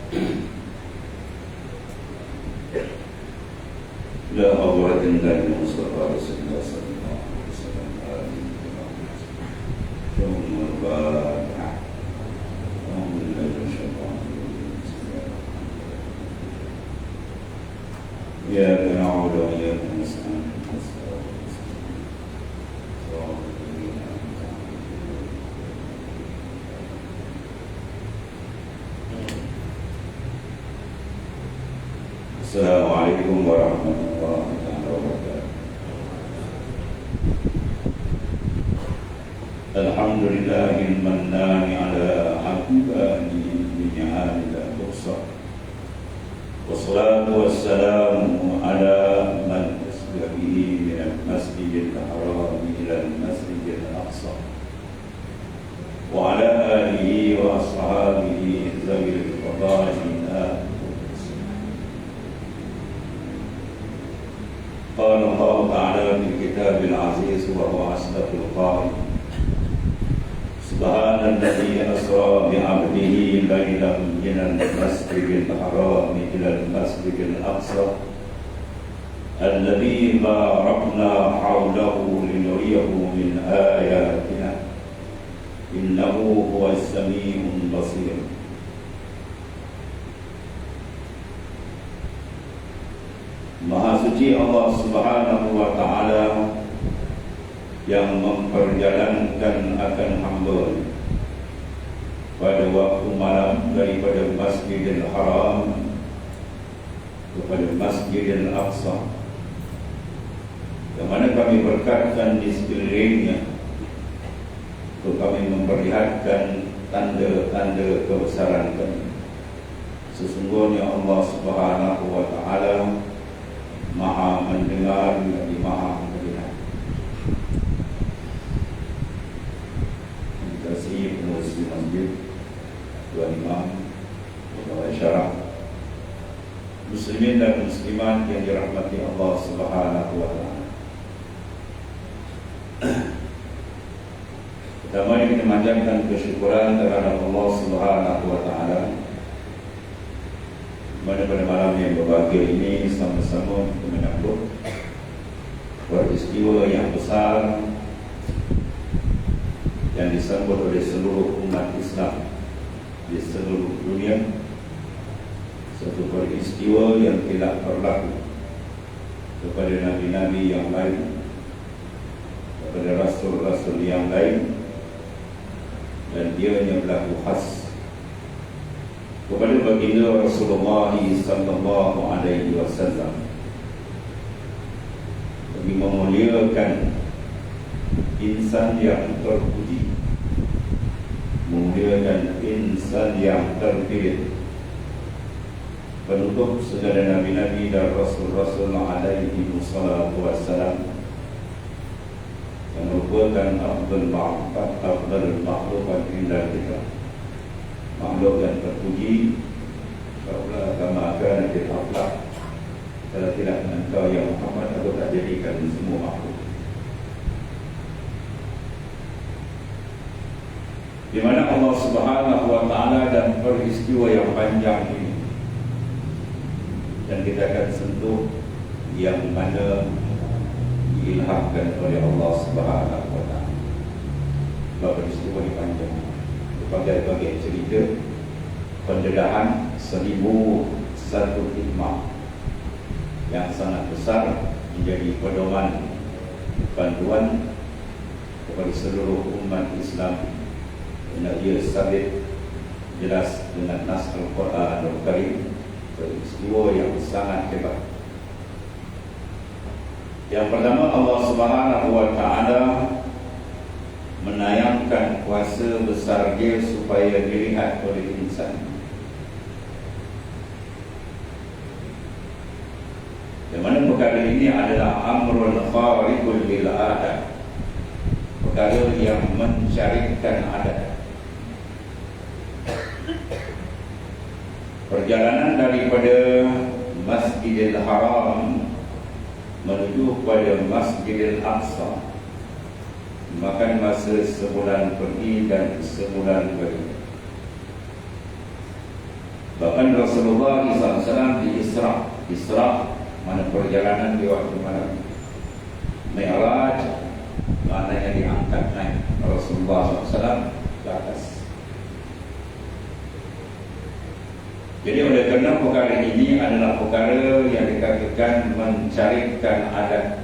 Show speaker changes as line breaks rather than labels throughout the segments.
إلى حضرة الله المصطفى رسول الله صلى الله عليه وسلم ثم الفاتحة. أعوذ بالله من الشيطان الرجيم. إياك نعبد وإياك نستعين. Assalamualaikum warahmatullahi wabarakatuh. Alhamdulillahil mannani ala habibani bi ni'amil tuhsa. Wassalatu wassalamu ala man asbaha bihi min al-masjidil haram ila al-masjidil aqsa. Wa ala alihi wa ashabihi zawil fadailina. قال الله تعالى في الكتاب العزيز وهو أصدق القائل سبحان الذي أسرى بعبده ليلا من المسجد الحرام إلى المسجد الأقصى الذي باركنا حوله لنريه من آياتنا إنه هو السميع البصير. Maha suci Allah Subhanahu wa Ta'ala yang memperjalankan akan hamba pada waktu malam daripada Masjidil Haram kepada Masjidil Aqsa, yang mana kami berkatkan di sekelilingnya untuk kami memperlihatkan tanda-tanda kebesaran kami. Sesungguhnya Allah Subhanahu wa Ta'ala Maha mendengar lagi Maha melihat. Terima kasih pengurus di masjid, Tuan Imam, Pegawai Syarah, muslimin dan muslimat yang dirahmati Allah Subhanahu wa Ta'ala. Pertama kita manjatkan kesyukuran terhadap Allah Subhanahu wa Ta'ala pada malam yang berbahagia ini sama-sama kita menyambut peristiwa yang besar yang disambut oleh seluruh umat Islam di seluruh dunia. Satu peristiwa yang tidak berlaku kepada nabi-nabi yang lain, kepada rasul-rasul yang lain, dan dia yang berlaku khas kepada baginda Rasulullah sallallahu alaihi wasallam, bagi memuliakan insan yang terpuji, memuliakan insan yang terpilih, penutup segala nabi-nabi dan rasul-rasul alaihi wassalatu wassalam, yang merupakan afdal makhlukat indah kita, makhluk yang terpuji. Kama kana fil akhlaq, kalau tidak engkau ya Muhammad, aku tak jadikan semua makhluk. Di mana Allah Subhanahu wa Ta'ala dan peristiwa yang panjang ini, dan kita akan sentuh yang mana diilhamkan oleh Allah Subhanahu wa Ta'ala. Peristiwa yang panjang, berbagai cerita, pendedahan 1001 hikmah yang sangat besar menjadi pedoman panduan kepada seluruh umat Islam, dan ia sabit jelas dengan nas Al-Quran Al-Karim, peristiwa yang sangat hebat. Yang pertama, Allah Subhanahu wa Ta'ala menayangkan kuasa besar dia supaya dilihat oleh insan. Yang mana perkara ini adalah amrul khariqul lil adat, perkara yang mensyariatkan adat. Perjalanan daripada Masjidil Haram menuju pada Masjidil Aqsa makan masa sebulan pergi dan sebulan balik. Bahkan Rasulullah SAW di Isra mana perjalanan di waktu malam. Mi'raj maknanya diangkat naik Rasulullah SAW ke atas. Jadi oleh kerana perkara ini adalah perkara yang dikatakan mencarikan adat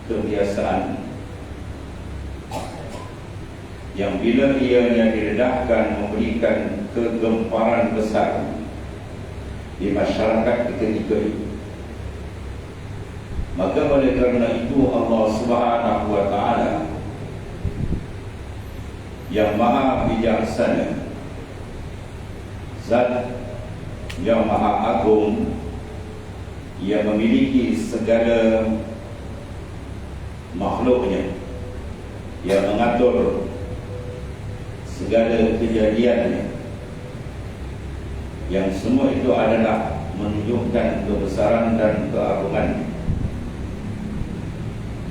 kebiasaan yang bila ianya diredahkan memberikan kegemparan besar di masyarakat ketika itu. Maka oleh kerana itu Allah Subhanahu wa Ta'ala yang maha bijaksana, Zat yang maha agung, yang memiliki segala makhluknya, yang mengatur segala kejadiannya, yang semua itu adalah menunjukkan kebesaran dan keagungannya.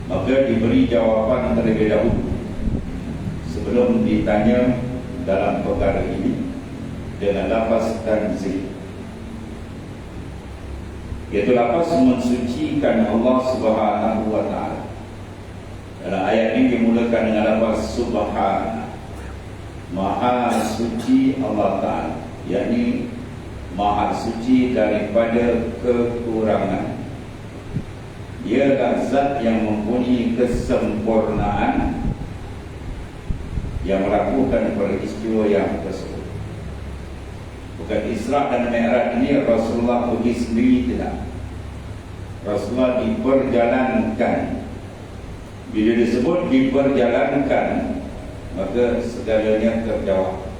Maka diberi jawapan terlebih dahulu sebelum ditanya dalam perkara ini dengan lafaz tanzih, iaitu lafaz mensucikan Allah Subhanahu wa Ta'ala. Dalam ayat ini dimulakan dengan lafaz subhana, maha suci Allah Ta'ala, yakni maha suci daripada kekurangan. Dia adalah zat yang mempunyai kesempurnaan yang melakukan peristiwa yang tersebut. Bukan Isra dan Mi'raj ini Rasulullah pergi sendiri, tidak. Rasulullah diperjalankan. Bila disebut diperjalankan, maka segalanya terjawab.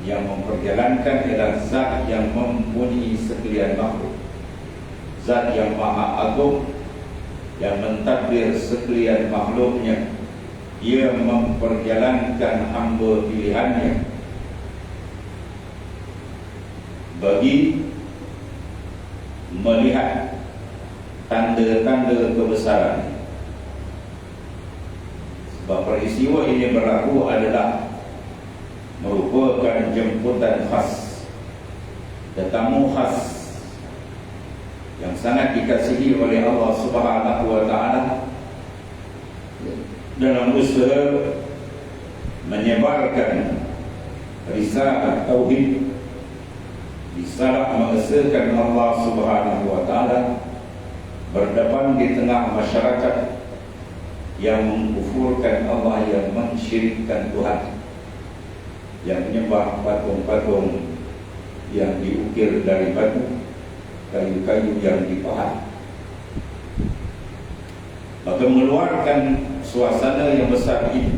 Yang memperjalankan adalah zat yang mempunyai sekalian makhluk, zat yang maha agung, yang mentadbir sekalian makhluknya. Dia memperjalankan hamba pilihannya bagi melihat tanda-tanda kebesaran. Sebab peristiwa ini berlaku adalah merupakan jemputan khas, tetamu khas yang sangat dikasihi oleh Allah Subhanahu wa Ta'ala dalam usaha menyebarkan risalah tauhid, risalah mengesahkan Allah Subhanahu wa Ta'ala berdepan di tengah masyarakat yang mengkufurkan Allah, yang mensyirikkan Tuhan, yang menyembah patung-patung yang diukir dari batu, kayu-kayu yang dipahat. Maka mengeluarkan suasana yang besar ini,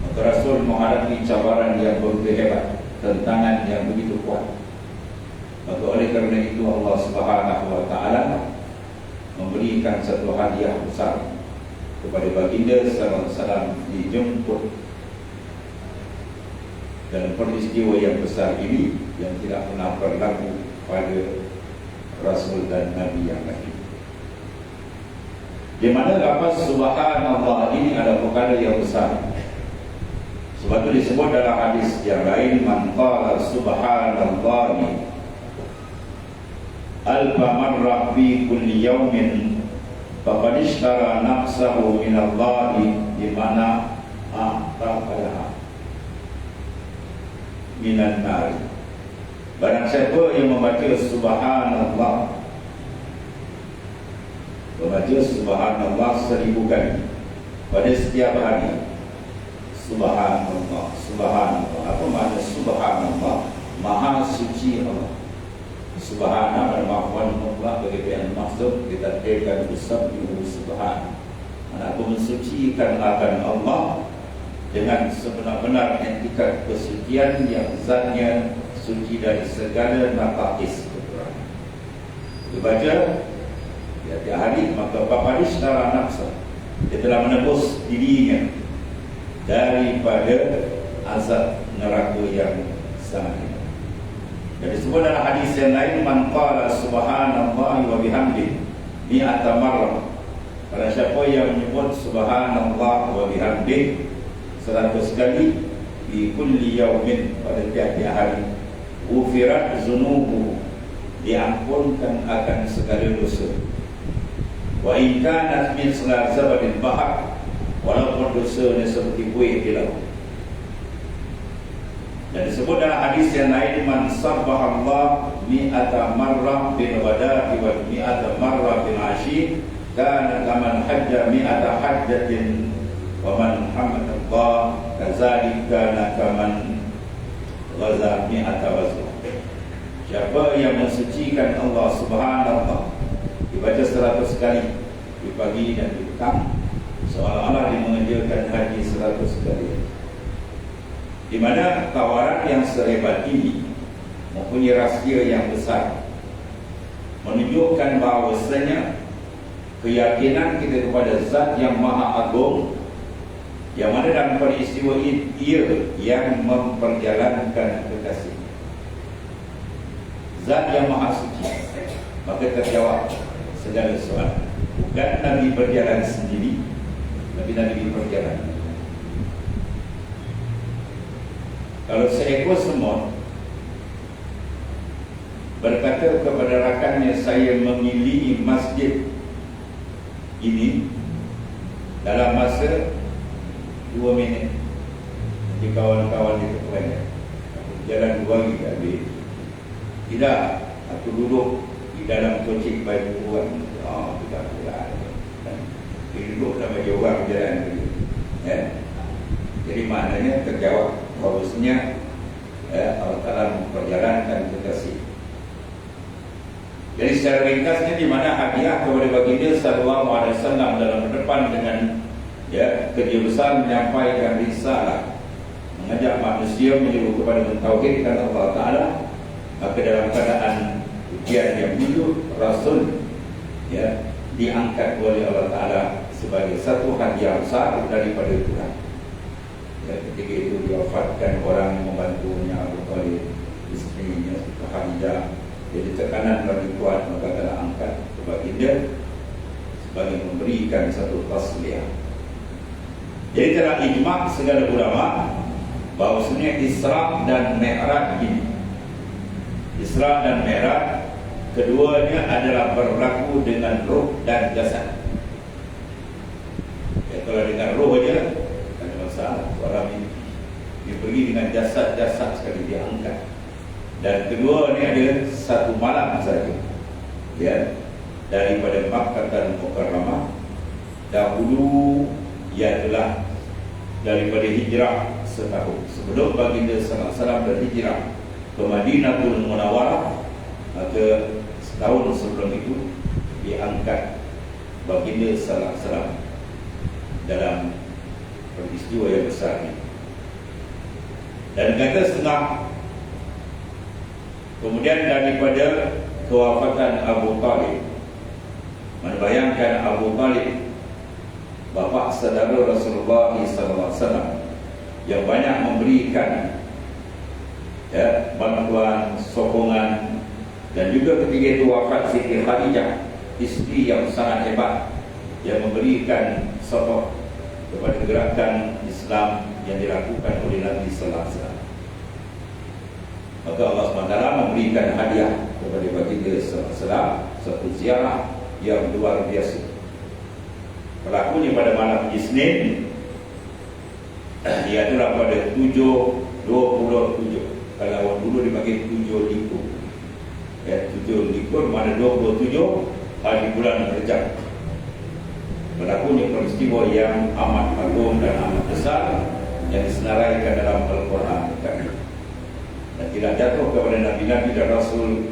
maka Rasul menghadapi cabaran yang begitu hebat, tentangan yang begitu kuat. Maka oleh kerana itu Allah Subhanahu wa Ta'ala memberikan satu hadiah besar kepada baginda sallallahu alaihi wasallam, dijemput dalam peristiwa yang besar ini yang tidak pernah berlaku pada Rasul dan Nabi yang lain. Di mana lafaz subhanallah ini adalah perkara yang besar. Sebab itu disebut dalam hadis yang lain, man qala subhanallahi alfa marrah fi kulli yawmin faqad ishtara nafsahu minallahi, di mana a'taqaha minan nar. Barang siapa yang membaca subhanallah, membaca subhanallah 1000 kali pada setiap hari. Subhanallah, subhanallah. Apa makna subhanallah? Maha suci Allah. Subhanallah al-mahwan mutlak bagi pihak maksud ditakdirkan usabbihu subhan. Aku mensucikan akan Allah dengan sebenar-benar entikat kesucian yang zatnya suci dari segala naqais kekurangan. Dibaca tiap hari, maka papadish tara nafsa, dia telah menebus dirinya daripada azab neraka yang sangat hebat. Jadi disebut dalam hadis yang lain, man qala subhanallahi wa bihamdihi mi'ata marrah, pada siapa yang menyebut subhanallah wa bihamdihi 100 kali di kulli yaumin, pada tiap-tiap hari, Ghufirat zunubu, diampunkan akan segala dosa. Wa in kanat min salazabadil bahar, walaupun dosanya seperti buih di laut. Dan disebut dalam hadis yang lain, man sabbahallah mi'ata marrah bil ghadati wa mi'ata marrah bil ashi kana kaman hajja mi'ata hajjatin wa man hamadallah kadzalika kana kaman ghaza mi'ata ghazwa. Siapa yang mensucikan Allah subhanallah dibaca 100 kali di pagi dan di petang, seolah-olah dia mengerjakan haji 100 kali. Di mana tawaran yang sehebat ini mempunyai rahsia yang besar, menunjukkan bahawasanya keyakinan kita kepada Zat yang Maha Agung, yang mana dalam peristiwa ia yang memperjalankan kekasih, Zat yang Maha Suci, maka terjawab segala soalan. Bukan Nabi berjalan sendiri, tapi Nabi berjalan. Kalau seekor semut berkata kepada rakannya, saya memilih masjid ini dalam masa 2 minit, di kawan-kawan itu kepada jalan 2 lagi habis. Tidak, aku duduk di dalam kocik baju orang. Tidak. Dia duduk dalam baju orang jalan dulu. Jadi maknanya terjawab bahawasanya Allah Ta'ala memperjalankan kekasih. Jadi secara ringkasnya, di mana hadiah kepada baginda sallallahu alaihi wasallam dalam berdepan dengan kerja besar menyampaikan risalah, mengajak manusia menyuruh kepada mentauhidkan Allah Ta'ala, maka dalam keadaan ujian yang hidup, Rasul diangkat oleh Allah Ta'ala sebagai satu hadiah besar daripada Tuhan. Ketika itu diwafatkan orang yang membantunya, Abu Talib, istrinya, Khadidah. Jadi tekanan bagi Tuhan, maka telah angkat kepada dia sebagai memberikan satu tasliyah. Jadi telah ijma' segala ulama bahawasanya Isra dan Mi'raj ini, Isra dan Mi'raj keduanya adalah berlaku dengan roh dan jasad. Kalau dengan roh saja ada masalah, orang ini dia pergi dengan jasad-jasad sekali diangkat. Dan kedua ini adalah satu malam saja, daripada Makkah dan Mukarramah. Dahulu ia adalah daripada hijrah setahun sebelum baginda sallallahu alaihi wasallam berhijrah ke Madinatul Munawwarah, maka setahun sebelum itu diangkat baginda sallallahu alaihi wasallam dalam peristiwa yang besar ini. Dan kata setengah kemudian daripada kewafatan Abu Talib, bayangkan Abu Talib, bapa saudara Rasulullah SAW, yang banyak memberikan bantuan, sokongan, dan juga ketika itu wafat Siti Khadijah, isteri yang sangat hebat, yang memberikan support kepada gerakan Islam yang dilakukan oleh Nabi Sallallahu Alaihi Wasallam. Maka Allah SWT memberikan hadiah kepada baginda Sallallahu Alaihi Wasallam satu ziarah yang luar biasa. Berlakunya pada malam Isnin, dia adalah pada 7/27. Kalau awal dulu dibagi 7 likur, 7 likur mana 27 hari bulan Rejab. Berlakunya peristiwa yang amat agung dan amat besar yang disenaraikan dalam Al-Quran, dan tidak jatuh kepada Nabi-Nabi dan Rasul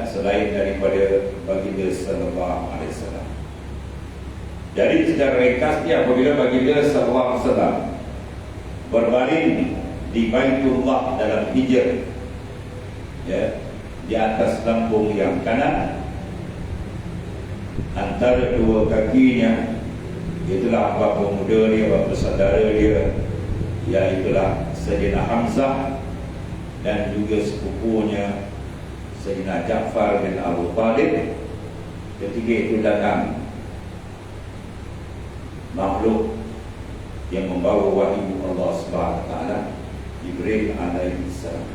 selain daripada baginda sallallahu alaihi wasallam. Jadi secara ringkasnya, apabila baginda sallallahu alaihi wasallam berbaring di Baitullah dalam hijr, di atas lambung yang kanan, antara dua kakinya, itulah bapa muda dia, bapa saudara dia, iaitulah Sayyidina Hamzah, dan juga sepupunya Sayyidina Ja'far bin Abu Talib. Ketika itu datang makhluk yang membawa wahyu Allah SWT, Jibril alaihi salam.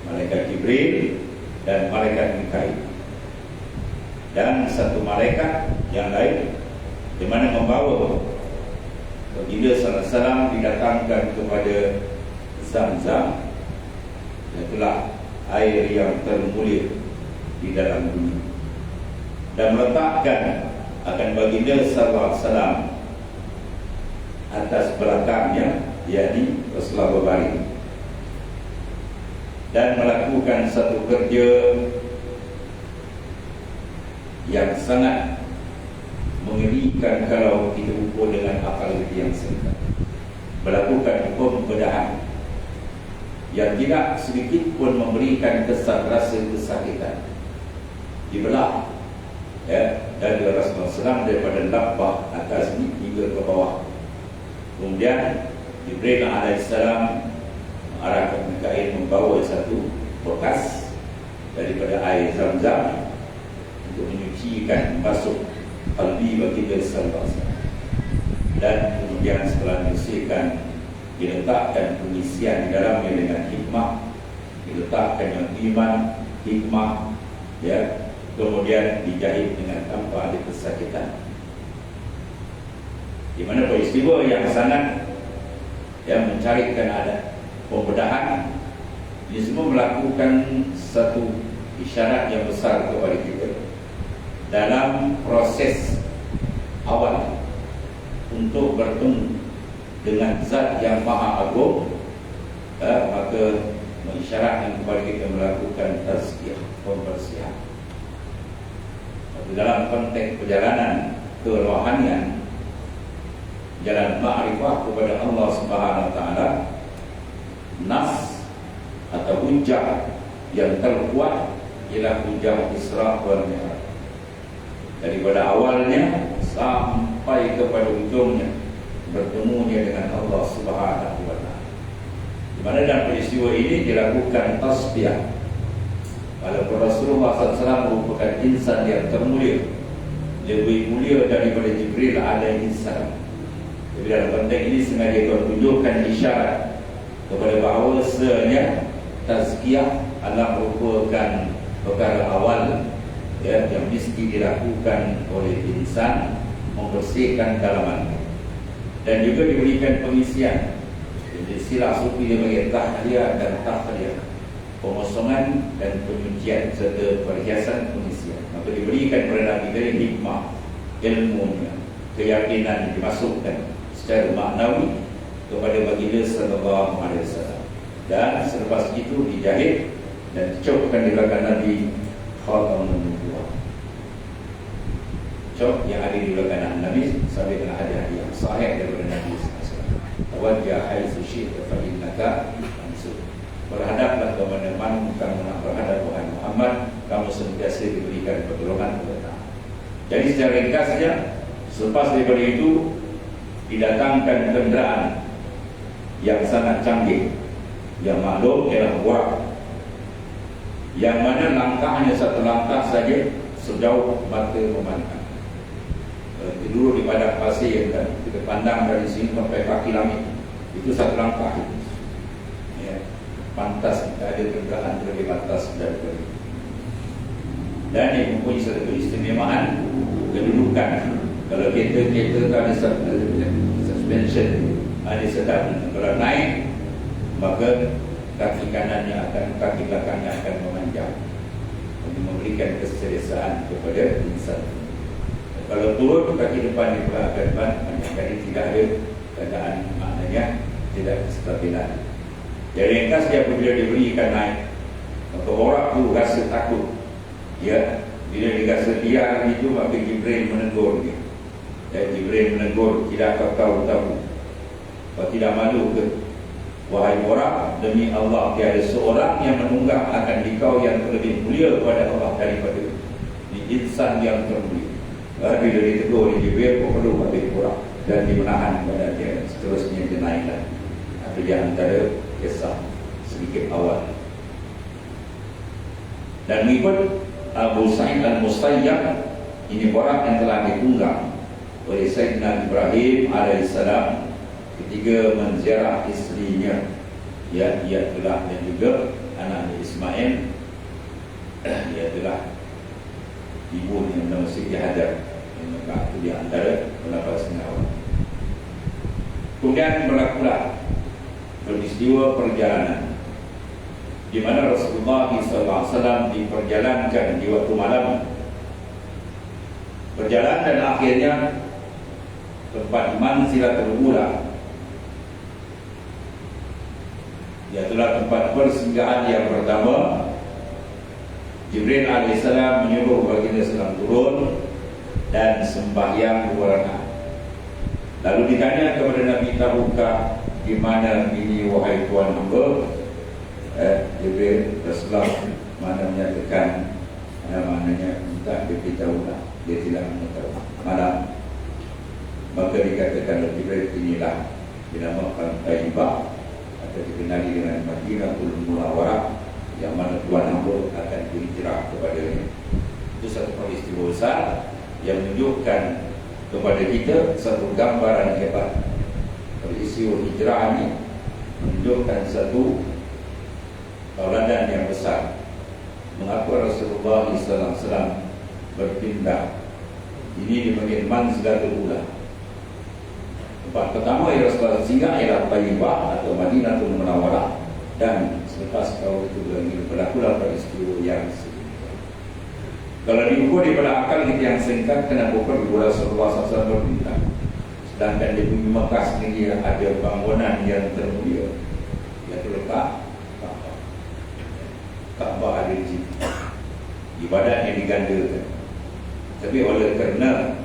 malaikat Jibril dan malaikat Mikail, dan satu malaikat yang lain di mana membawa baginda sallallahu alaihi wasallam didatangkan kepada Zam-Zam, itulah air yang termulia di dalam dunia, dan meletakkan akan baginda sallallahu alaihi wasallam atas belakangnya, yakni Rasulullah berbaring, dan melakukan satu kerja yang sangat mengerikan kalau kita ukur dengan akal yang singkat. Melakukan pembedahan yang tidak sedikit pun memberikan kesan rasa kesakitan. Dibelah dari Rasulullah SAW daripada lampah atas ini hingga ke bawah. Kemudian Jibril alaihissalam mengarahkan Mikail membawa satu bekas daripada air Zam-Zam untuk menyucikan masuk qalbi baginda sallallahu alaihi wasallam, dan kemudian setelah dibersihkan diletakkan pengisian di dalamnya dengan hikmah, diletakkan dengan iman, hikmah, kemudian dijahit dengan tanpa ada kesakitan. Di mana peristiwa yang sangat mencarikan ada pembedahan, ini semua melakukan satu isyarat yang besar kepada kita dalam proses awal untuk bertemu dengan zat yang maha agung, maka mengisyaratkan kepada kita melakukan tazkiyah, pembersihan. Dalam konteks perjalanan kerohanian, jalan ma'rifah kepada Allah Subhanahu wa taala, nas atau hujah yang terkuat ialah hujah Isra wal Mi'raj. Daripada awalnya sampai kepada ujungnya bertemunya dengan Allah Subhanahu wa taala. Di mana dalam peristiwa ini dilakukan tasbih. Walaupun Rasulullah SAW merupakan insan yang termulia, lebih mulia daripada Jibril alaihi salam. Jadi dalam konteks ini sengaja tunjukkan isyarat kepada bahawasanya tazkiyah adalah merupakan perkara awal yang mesti dilakukan oleh insan, membersihkan dalaman, dan juga diberikan pengisian. Jadi istilah sufi dia bagi tahliyah dan tahliyah, pengosongan dan penyucian serta perhiasan pengisian. Maka diberikan kepada Nabi dari hikmah, ilmunya, keyakinan dimasukkan secara maknawi kepada baginda sallallahu alaihi wasallam, dan selepas itu dijahit dan dicopkan di belakang Nabi khatamun nubuwah. Cop yang ada di belakang Nabi sampai dengan ada yang sahih daripada Nabi sallallahu alaihi wasallam. Tawajjah haitsu syi'ta fa innaka mansur. Berhadaplah ke mana-mana kamu nak berhadap Tuhan Muhammad, kamu sentiasa diberikan pertolongan kepada. Jadi secara ringkasnya, selepas daripada itu didatangkan kenderaan yang sangat canggih, yang maklum ialah burak, yang mana langkahnya satu langkah saja sejauh mata memandang. Dulu di padang pasir dan kita pandang dari sini sampai kaki langit, itu satu langkah. Pantas kita ada kenderaan lebih pantas daripada itu. Dan yang mempunyai satu keistimewaan kedudukan. Kalau kereta itu ada suspension, ada sedang. Kalau naik, maka kaki kanannya kaki belakangnya akan memanjang untuk memberikan keselesaan kepada insan. Kalau turun, kaki depan di belakang depan, jadi tidak ada keadaan, maknanya tidak kestabilan. Jadi ringkas dia apabila diberikan naik, maka orang tu rasa takut. Bila dirasa liar itu, maka Jibril menegur dia. Dan Jibril menegur, tidak kau tahu, kau tidak malu ke? Wahai orang, demi Allah tiada seorang yang menunggak akan dikau yang lebih mulia kepada Allah daripada di insan yang termulia. Bila ditegur di Jibril, kau perlu habis orang dan dimenahan kepada dia. Seterusnya dia naikkan. Itu di antara kisah sedikit awal. Dan mengikut Abu Sa'id al-Musayyab, ini orang yang telah ditunggang oleh Sayyidina Ibrahim alaihissalam ketika menziarah istrinya, ialah dan juga anaknya Ismail. Ismail, dia adalah ibu yang bernama Siti Hajar, yang maka itu di antara pendapat sengawan. Kemudian berlakulah peristiwa perjalanan di mana Rasulullah SAW diperjalankan di waktu malam, berjalan dan akhirnya tempat manzilatul ula, iaitulah tempat persinggahan yang pertama. Jibril alaihissalam menyuruh baginda sedang turun dan sembahyang 2 rakaat. Lalu ditanya kepada Nabi Tabuka, di mana ini wahai Tuhan hamba? Jibril Rasulullah mana menyatakan, maknanya minta dia beritahulah, dia tidak mengetahui malam. Maka dikatakan oleh Jibril, inilah dinamakan Taibah atau dikenali dengan Madinatul Munawwarah, yang mana Tuhan hamba akan berhijrah kepadanya. Itu satu peristiwa besar yang menunjukkan kepada kita satu gambaran hebat. Peristiwa hijrah ini menunjukkan satu tauladan yang besar. Mengapa Rasulullah SAW berpindah? Ini di bagian manzilatul ula. Tempat pertama yang Rasulullah singgah ialah Taibah atau Madinatul Munawwarah, dan selepas kau itu berlakulah peristiwa yang sedemikian. Kalau diukur daripada akal kita yang singkat, kenapa perlu Rasulullah SAW berpindah? Sedangkan di bumi Mekah sendiri ada bangunan yang termulia, iaitu letak Kaabah ada di situ. Ibadat yang digandakan. Tapi oleh kerana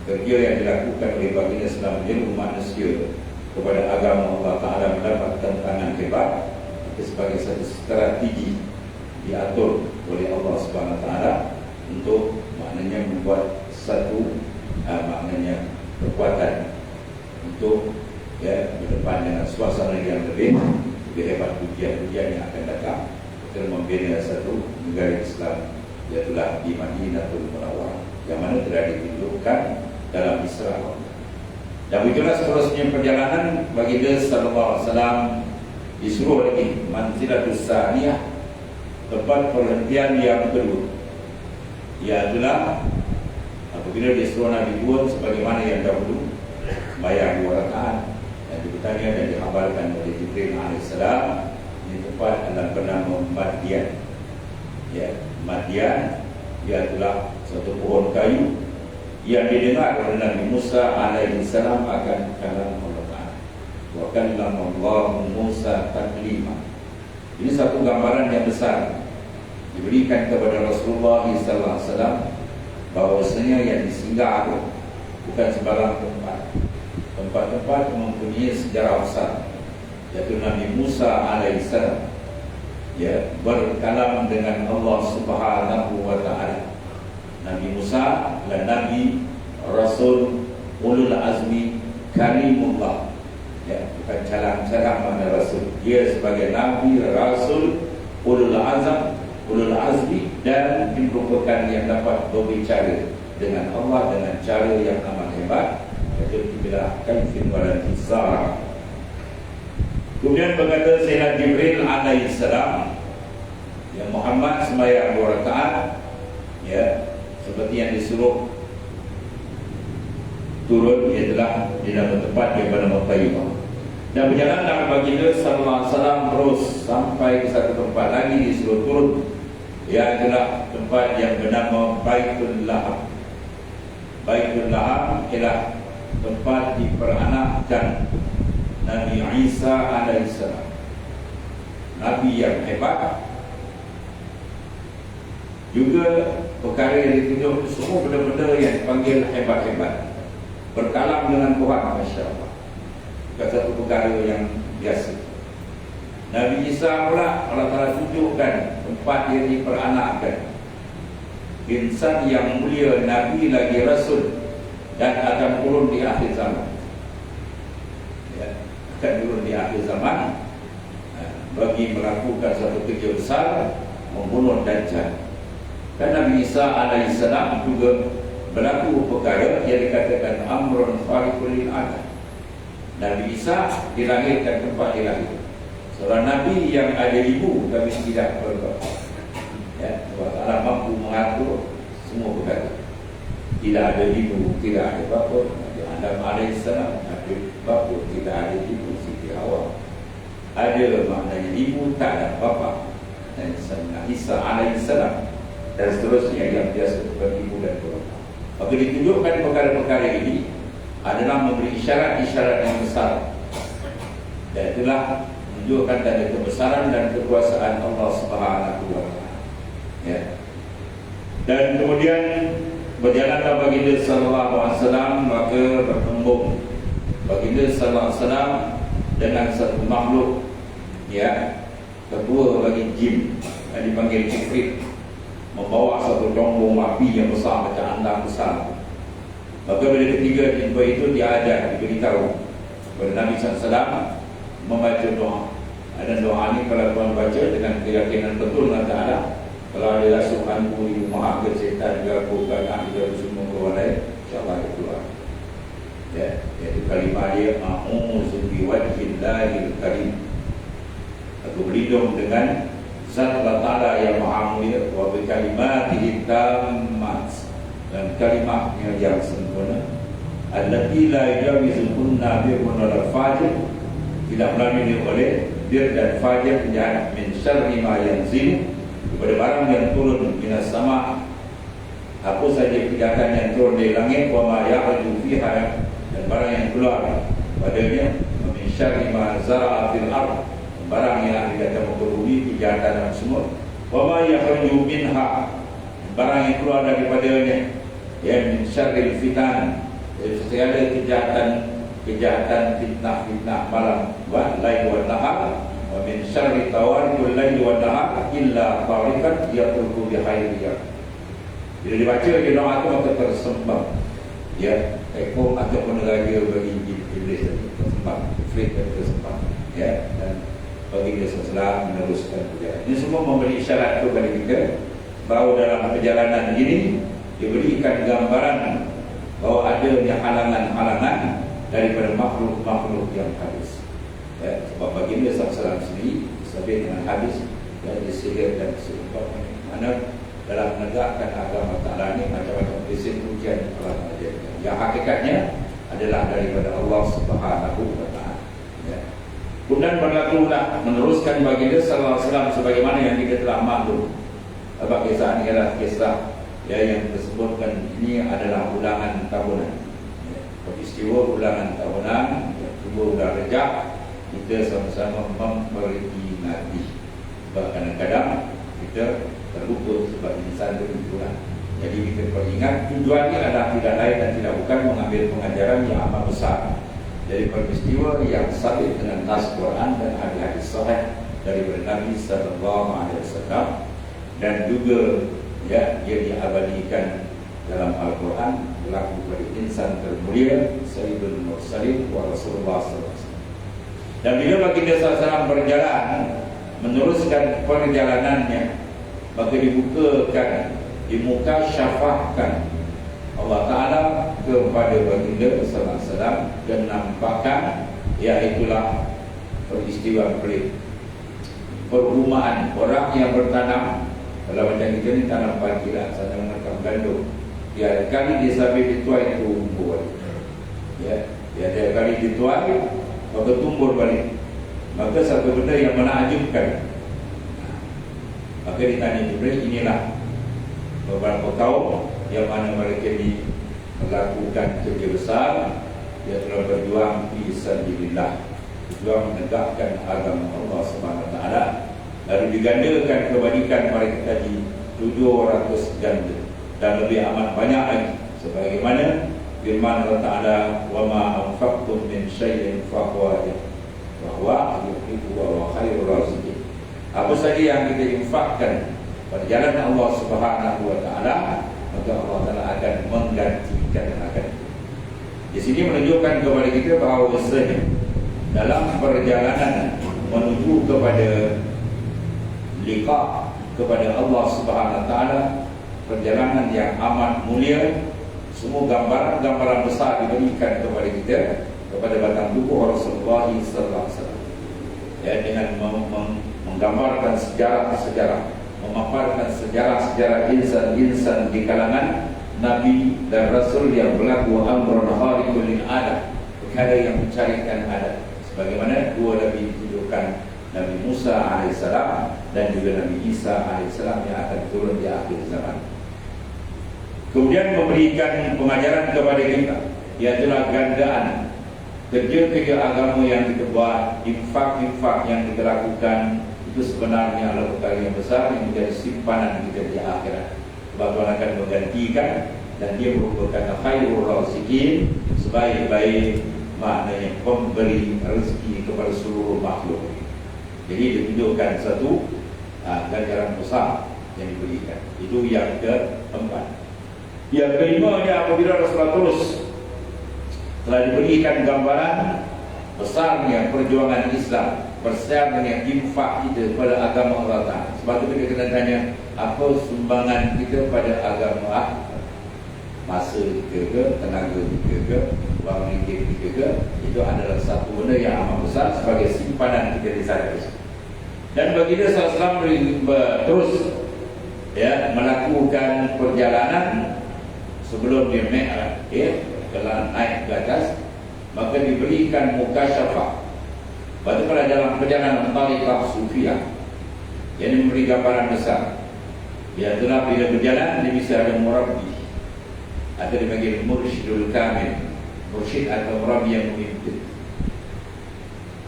kerja yang dilakukan oleh baginda selama menyeru manusia kepada agama Allah Ta'ala mendapat tantangan hebat, itu sebagai satu strategi diatur oleh Allah Subhanahu Wa Ta'ala untuk maknanya membuat satu maknanya kekuatan untuk berdepan dengan suasana yang lebih hebat ujian-ujian yang akan datang dan membina satu negara Islam, iaitulah di Madinatul Munawwarah, yang mana telah ditunjukkan dalam Isra. Dan begitulah seterusnya perjalanan baginda sallallahu alaihi wasallam disuruh lagi manzilatus saniyah, tempat perhentian yang kedua, iaitulah apabila disuruh Nabi buat sebagaimana yang dahulu, bayar 2 rakaat, dan dibetanya dan dihabarkan oleh Jibril alaihissalam. Ini tempat adalah bernama Madian. Ya, Madian iaitulah suatu pohon kayu yang didengar oleh Nabi Musa alaihissalam akan kalam Allah Ta'ala. Wa kallama Allah Musa taklima. Ini satu gambaran yang besar diberikan kepada Rasulullah SAW, bahawasanya yang disinggah bukan sembarang tempat. Tempat-tempat mempunyai sejarah besar, yaitu Nabi Musa alaihissalam berkalam dengan Allah Subhanahu Wa Ta'ala. Nabi Musa adalah Nabi Rasul Ulul Azmi Karimullah, bukan calang-calang mana Rasul. Dia sebagai Nabi Rasul Ulul Azmi, dan merupakan yang dapat berbicara dengan Allah dengan cara yang amat hebat, yaitu dibilahkan firman Izara. Kemudian berkata Sayyidina Jibril alaihissalam, yang Muhammad sembahyang 2 rakaat, seperti yang disuruh turun, ialah di dalam tempat yang bernama Taibah. Dan berjalan dengan baginda sallallahu alaihi wasallam terus sampai ke satu tempat lagi disuruh turun, ialah tempat yang bernama Baitul Laham. Baitul Laham ialah tempat diperanakkan Nabi Isa alaihissalam, Nabi yang hebat. Juga perkara yang ditunjuk semua benda-benda yang dipanggil hebat-hebat, berkalam dengan Tuhan, Masya Allah, bukan satu perkara yang biasa. Nabi Isa pula Allah Ta'ala tunjukkan tempat dia diperanakkan, insan yang mulia, Nabi lagi Rasul, dan akan turun di akhir zaman. Akan turun di akhir zaman bagi melakukan satu kerja besar, membunuh Dajjal. Dan Nabi Isa alaihissalam juga berlaku perkara yang dikatakan amrun fariqul lil adat. Nabi Isa dilahirkan tempat dia lahir, Seorang Nabi yang ada ibu tapi tidak berdoa. Ya, Allah Ta'ala mampu mengatur semua perkara. Tidak ada ibu, tidak ada bapa. Adam alaihissalam ada bapa, tidak ada ibu, Siti Hawa. Ada maknanya ibu, tak ada bapa. Dan Isa alaihissalam dan seterusnya yang biasa beribu dan bapa. Maka ditunjukkan perkara-perkara ini adalah memberi isyarat-isyarat yang besar. Dan itulah menunjukkan tanda kebesaran dan kekuasaan Allah Subhanahu wa Ta'ala. Ya. Dan kemudian berjalanlah baginda sallallahu alaihi wasallam, maka bertembung baginda sallallahu alaihi wasallam dengan satu makhluk, ya, ketua bagi jin yang dipanggil Ifrit, membawa satu rombong api yang besar macam andang besar. Maka bila ketiga jumpa itu diajar, diberitahu kepada Nabi SAW membaca doa. Dan doa ini kalau tuan baca dengan keyakinan betul dengan Ta'ala, kalau ada rasukanku ibu maha ke setan gaku gagak juga semua berwalai, insyaAllah dia keluar. Ya, iaitu kalimah dia a'udzu biwajhillahil karim. Aku berlindung dengan Zat Allah Ta'ala yang maha mulia, wa bi kalimatihi tammat, dan kalimatnya yang sempurna, allati la yajuzukunna birrun wal fajir, tidak melalui oleh bir dan fajir, penjahat, min syarri ma yanzil, kepada barang yang turun minas sama, apa saja kejahatan yang turun dari langit, wa ma ya'ruju fiha, dan barang yang keluar padanya, min syarri ma zara'a fil ardh, barang yang dikatakan memperhuni kejahatan dan semua, wa ma yakhruju minha, barang yang keluar daripadanya, ya, min syarril fitan, segala kejahatan fitnah malam wa lail wa nahar, wa min syarri tawarikul lail wa nahar illa tariqan yatruku bi khairiyah. Bila dibaca di doa itu maka tersembang, ya, ekor ataupun raja bagi iblis tersembang, Ifrit tersembang, ya, dan bagi dia setelah meneruskan perjalanan. Ini semua memberi isyarat kepada kita bahawa dalam perjalanan ini diberikan gambaran bahawa adanya halangan-halangan daripada makhluk-makhluk yang habis. Ya, sebab baginda SAW sendiri sabit dengan habis dan disihir dan seumpamanya. Mana dalam menegakkan agama Ta'ala ini macam-macam prinsip ujian Allah mengajarkan. Yang hakikatnya adalah daripada Allah Subhanahu wa Ta'ala. Ya. Kemudian berlakulah meneruskan baginda sallallahu alaihi wasallam sebagaimana yang kita telah maklum. Sebab kisah ini adalah kisah, ya, yang disebutkan ini adalah ulangan tahunan. Ya, peristiwa ulangan tahunan, ya, tiba bulan Rejab, kita sama-sama memperingati. Sebab kadang-kadang kita terlupa sebab insan itu itulah. Jadi kita peringat, tujuannya adalah tidak lain dan tidak bukan mengambil pengajaran yang amat besar dari peristiwa yang sabit dengan nas Quran dan hadis sahih daripada Nabi sallallahu alaihi wasallam, dan juga, ya, dia diabadikan dalam Al-Quran berlaku pada insan termulia Sayyidul Mursalin wa Rasulullah sallallahu alaihi wasallam. Dan bila baginda sallallahu alaihi wasallam berjalan meneruskan perjalanannya, maka dibukakan, dimukasyafahkan Allah Ta'ala kepada baginda sallallahu alaihi wasallam dan nampakkan, iaitulah peristiwa pelik perumahan orang yang bertanam. Kalau macam kita ni tanam padi lah, sana menangkap gandum, dia kali dia sampai dituai tumbuh, ya, dia ada kali dituai maka tumbuh balik. Maka satu benda yang menakjubkan, maka ditanya Jibril, inilah beberapa kaum yang mana mereka ini melakukan kerja besar, dia telah berjuang fi sabilillah, berjuang menegakkan agama Allah Subhanahu wa Ta'ala, lalu digandakan kebaikan mereka tadi 700 ganda dan lebih amat banyak lagi, sebagaimana firman Allah Ta'ala, wa ma anfaqtum min syai'in fahuwa yuhibbu wa khairur raziqin. Apa saja yang kita infakkan pada jalan Allah Subhanahu wa Ta'ala, maka Allah Ta'ala akan menggantikan akan. Di sini menunjukkan kepada kita bahawa sebenarnya dalam perjalanan menuju kepada liqa kepada Allah Subhanahu wa Ta'ala, perjalanan yang amat mulia, semua gambaran-gambaran besar diberikan kepada kita kepada batang tubuh Rasulullah sallallahu alaihi wasallam. ya, dengan menggambarkan sejarah-sejarah, memaparkan sejarah-sejarah insan-insan di kalangan Nabi dan Rasul yang berlaku amrun khariqul lil adah, perkara yang mencarikan adat, sebagaimana dua Nabi ditunjukkan, Nabi Musa alaihissalam dan juga Nabi Isa alaihissalam yang akan turun di akhir zaman. Kemudian memberikan pengajaran kepada kita, iaitulah gandaan kerja-kerja agama yang kita buat, infak-infak yang kita lakukan, itu sebenarnya adalah perkara yang besar yang menjadi simpanan kita di akhirat. Sebab Tuhan akan menggantikan, dan dia merupakan khairul raziqin, sebaik-baik maknanya pemberi rezeki kepada seluruh makhluk. Jadi ditunjukkan satu ganjaran besar yang diberikan. Itu yang keempat. Yang kelima, apabila Rasulullah terus telah diberikan gambaran besarnya perjuangan Islam, besarnya infak kita pada agama Allah Ta'ala. Sebab itu kita kena tanya, apa sumbangan kita pada agama? Masa kita ke, tenaga kita ke, wang ringgit kita ke, itu adalah satu benda yang amat besar sebagai simpanan kita di sana. Dan baginda SAW terus melakukan perjalanan sebelum dia naik ke atas, maka diberikan mukasyafah. Pada dalam perjalanan tariqah sufiyah, yang memberi gambaran besar. Iaitulah bila berjalan dia bisa ada murabbi, atau dipanggil mursyidul kamil, mursyid atau murabbi yang memimpin.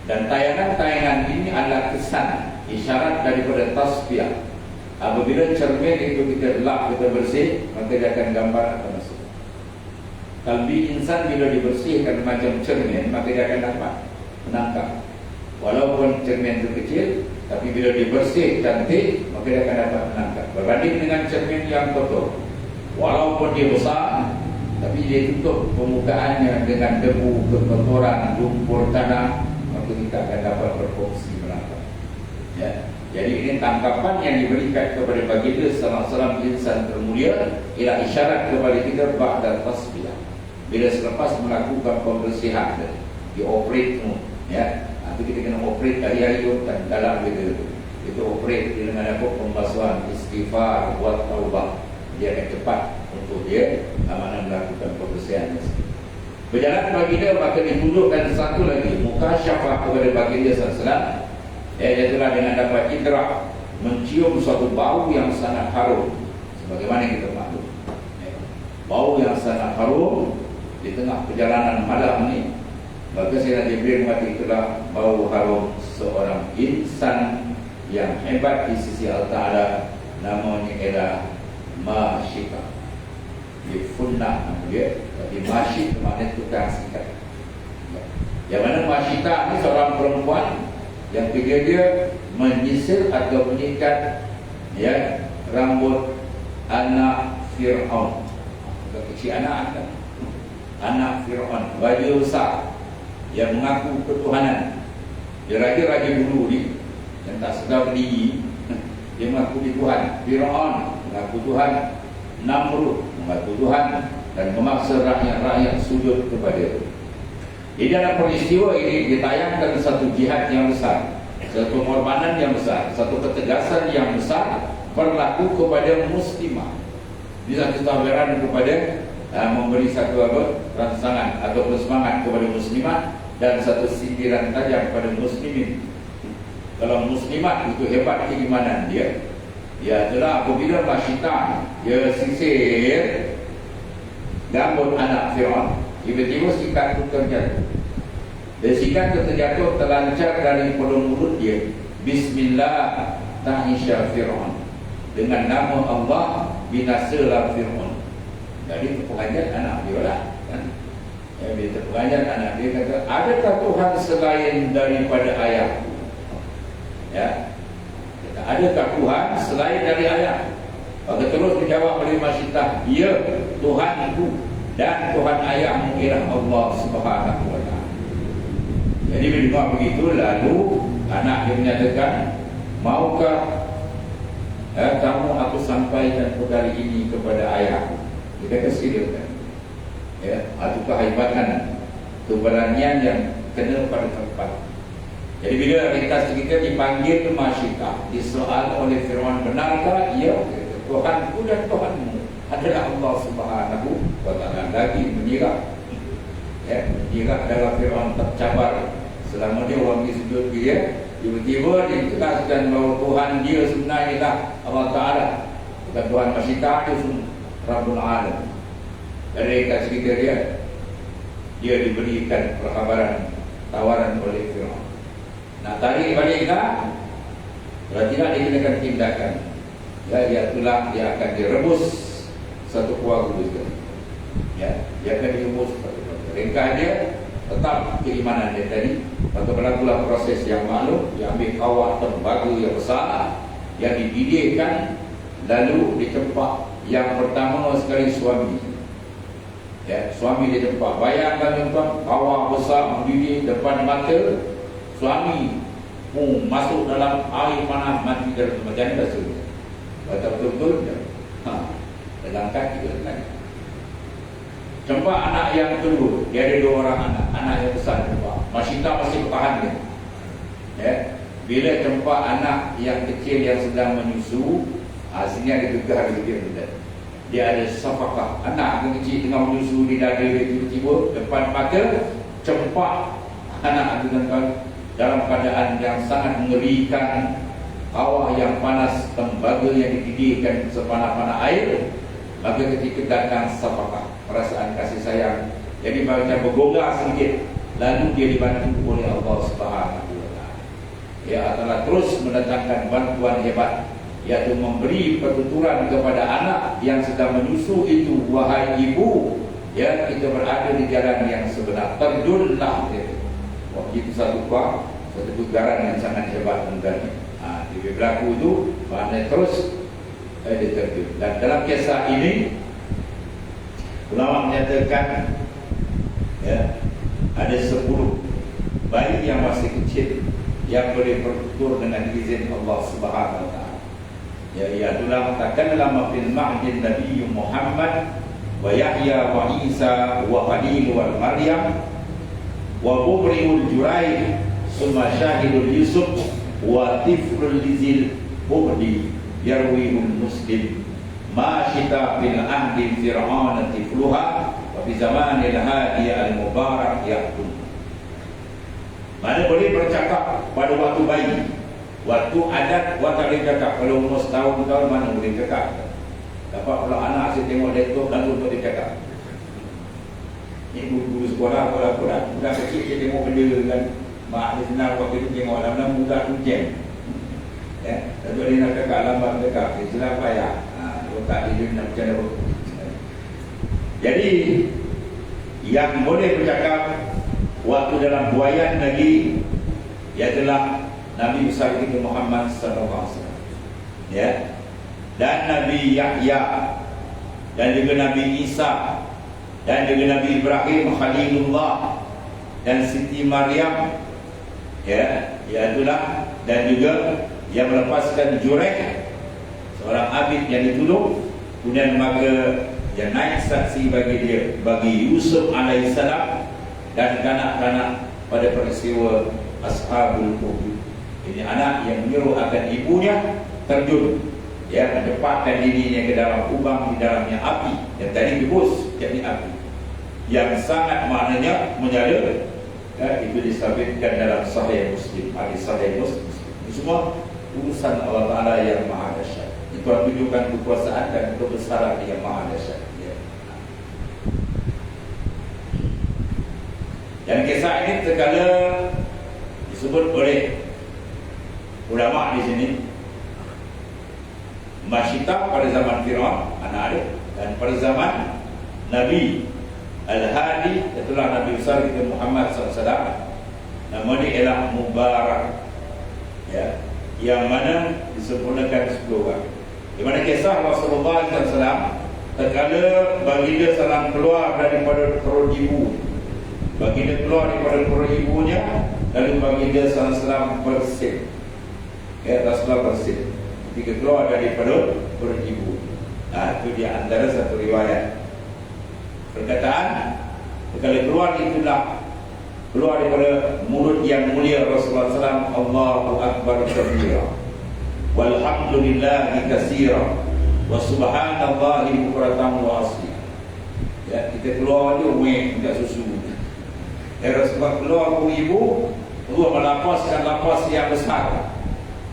Dan tayangan-tayangan ini adalah kesan, isyarat daripada tasbiyah. Apabila cermin itu kita lap, kita bersih, maka dia akan gambar akan masuk. Kalbi insan bila dibersihkan macam cermin, maka dia akan dapat menangkap. Walaupun cermin itu kecil, tapi bila dibersih cantik, maka dia akan dapat menangkap. Berbanding dengan cermin yang kotor, walaupun dia besar, tapi dia tutup permukaannya dengan debu, kekotoran, lumpur tanah, maka kita akan dapat berfungsi menangkap. Ya. Jadi ini tangkapan yang diberikan kepada baginda sallallahu insan termulia, ialah isyarat kepada kita ba'da tasbiyah. Bila selepas melakukan pembersihan, dioperate semua, ya. Itu kita kena operate hari-hari dan dalam itu operate dengan apa? Pembasuhan, istighfar, buat taubah. Dia akan cepat untuk dia amanah melakukan pembersihan. Berjalan baginda, maka ditunjukkan satu lagi mukasyafah kepada baginda sallallahu. Iaitulah dengan dapat idrak, mencium suatu bau yang sangat harum. Sebagaimana kita maklum, bau yang sangat harum di tengah perjalanan malam ini, maka Sayyidina Jibril mengatakan itulah bau harum seorang insan yang hebat di sisi Allah Ta'ala. Namanya ialah Masyita. Dia funnah nama dia, tapi Masyit maknanya tukang sikat. Yang mana Masyita ini seorang perempuan yang kerja dia menyisir atau menyikat rambut anak Fir'aun. Kecil anak Fir'aun, raja besar yang mengaku ketuhanan. Dia raja-raja dulu ni yang tak sedar berdiri, dia mengaku Tuhan. Fir'aun mengaku Tuhan, Namrud mengaku Tuhan, dan memaksa rakyat-rakyat sujud kepada dia. Di dalam peristiwa ini ditayangkan satu jihad yang besar, satu pengorbanan yang besar, satu ketegasan yang besar berlaku kepada muslimah. Di satu tawaran kepada memberi satu rangsangan atau semangat kepada muslimah, dan satu sindiran tajam kepada muslimin. Kalau muslimat itu hebat keimanan dia, adalah apabila Masyita dia sisir rambut anak Fir'aun, tiba-tiba sikat itu terjatuh. Dan sikat itu terjatuh terlancar dari mulut dia. Bismillah ta'isha Fir'aun. Dengan nama Allah binasalah Fir'aun. Jadi pengajar anak dia lah, kan? Dia pengajar anak dia kata, adakah Tuhan selain daripada ayahku? Ya, adakah Tuhan selain dari ayah? Maka terus dijawab oleh Masyita, ya, Tuhanku dan Tuhan ayahmu ialah Allah Subhanahu wa ta'ala. Jadi bila begitu, lalu anak dia menyatakan, maukah kamu aku sampaikan perkara ini kepada ayahku? Dia kata silakan. Ya, itu kehebatan, keberanian yang kena pada tempat.
Jadi bila ringkas kita dipanggil Masyitah, disoal oleh Fir'aun, benarkah? Ya, Tuhanku dan Tuhanmu adalah Allah Subhanahu wa Ta'ala. Lagi menyirak, ya, menyirak dalam Fir'aun tercabar selama dia orang di sujud dia. Tiba-tiba dia jelaskan bahawa Tuhan dia sebenarnya lah Allah Ta'ala, bukan Tuhan Masyitah, dia semua Rabbul Alam. Dari ringkas cerita dia diberikan perkhabaran, tawaran oleh Fir'aun. Nak tarik balik tak? Kalau tidak, dia kenakan tindakan. Ya, itulah dia akan direbus satu keluarga juga. Ya, dia akan direbus. Ringkas dia tetap keimanan dia tadi. Lepas berlakulah proses yang maklum. Dia ambil kawah tembaga yang besar yang dididihkan, lalu ditempat yang pertama sekali suami. Ya, suami ditempat. Bayangkan tuan, kawah besar mendidih depan mata suami, masuk dalam air panas, mati dalam macam ni rasanya. Betul-betul dalam kaki kan. Tempat anak yang kedua, dia ada 2 orang anak yang besar tempat. Masyitah masih bertahan dia. Ya, bila tempat anak yang kecil yang sedang menyusu, sini ada gegah dia. Dia ada safakah, anak yang kecil tengah menyusu di dada dia, tiba-tiba depan mata cempak anak dengan dalam keadaan yang sangat mengerikan, kawah yang panas, tembaga yang dididihkan sepanas-panas air. Maka ketika datang safakah, perasaan kasih sayang, jadi macam bergogah sedikit, lalu dia dibantu oleh Allah Subhanahu wa Ta'ala. Dia telah terus mendatangkan bantuan hebat, iaitu memberi pertuturan kepada anak yang sedang menyusu itu. Wahai ibu, ya, kita berada di jalan yang sebenar, terjunlah dia. Itu satu kegaran yang sangat hebat dan dia berlaku itu maknanya terus dia terjun. Dan dalam kisah ini ulama menyatakan, ya, ada 10 bayi yang masih kecil yang boleh bertutur dengan izin Allah Subhanahu wa Ta'ala. Ya, itulah takallama fil mahdi Nabi Muhammad wa Yahya wa Isa wa Khalil wa Maryam wa Bubriul Juraih summa Syahidul Yusuf wa Tifrul Lizil Buhdi yarwihul Muslim ma syita fil ahdi Fir'aun tifluha wa fi zamanil hadi al-mubarak yahkum. Mana boleh bercakap pada waktu bayi, waktu adat tak boleh cakap. Kalau umur setahun mana boleh cakap. Dapat pula anak asyik tengok laptop lalu boleh cakap. Ini guru sekolah budak kecil dia tengok benda kan, mak dia senang waktu itu tengok dalam budak tu jam. Ya, kalau dia nak cakap lambat cakap, dia silap payah. Tak dia nak bercanda. Jadi yang boleh bercakap waktu dalam buayan lagi ialah Nabi besar kita Muhammad sallallahu alaihi wasallam. Ya. Dan Nabi Yahya, dan juga Nabi Isa, dan juga Nabi Ibrahim Khalilullah, dan Siti Maryam, ya, itulah, dan juga yang melepaskan Jurek, seorang abid yang dituduh, kemudian maka yang naik saksi bagi dia, bagi Yusuf alaihissalam dan kanak-kanak pada peristiwa Ashabul Ukhdud. Ini anak yang menyuruh akan ibunya terjun, ya, menempatkan dirinya ke dalam kubang di dalamnya api yang tadi dibus jadi api yang sangat maknanya menyala. Ya, itu disabitkan dalam Sahih Muslim, hadis Sahih Muslim. Ini semua urusan Allah Ta'ala yang maha dahsyat. Itu menunjukkan kekuasaan dan kebesaran yang maha dahsyat. Ya. Dan kisah ini terkala disebut oleh ulama di sini Masyitah pada zaman Fir'aun, anak dia, dan pada zaman Nabi Al-Hadi, itulah Nabi besar kita Muhammad SAW. Nama dia ialah Mubarak, ya, yang mana disempurnakan 10 orang. Di mana kisah Rasulullah SAW terkala baginda salam keluar daripada perut ibu, baginda keluar daripada perut ibunya, lalu baginda SAW bersin. Ya, Rasulullah bersin ketika keluar daripada perut ibu. Itu di antara satu riwayat. Perkataan kalau keluar itulah keluar daripada mulut yang mulia Rasulullah SAW, Allahu Akbar kabira, walhamdulillahi katsira, wa subhanallahi bukratan wa asila. Ya, kita keluar je minta susu. Rasulullah keluar ke ibu, Allah melapaskan lapas yang besar,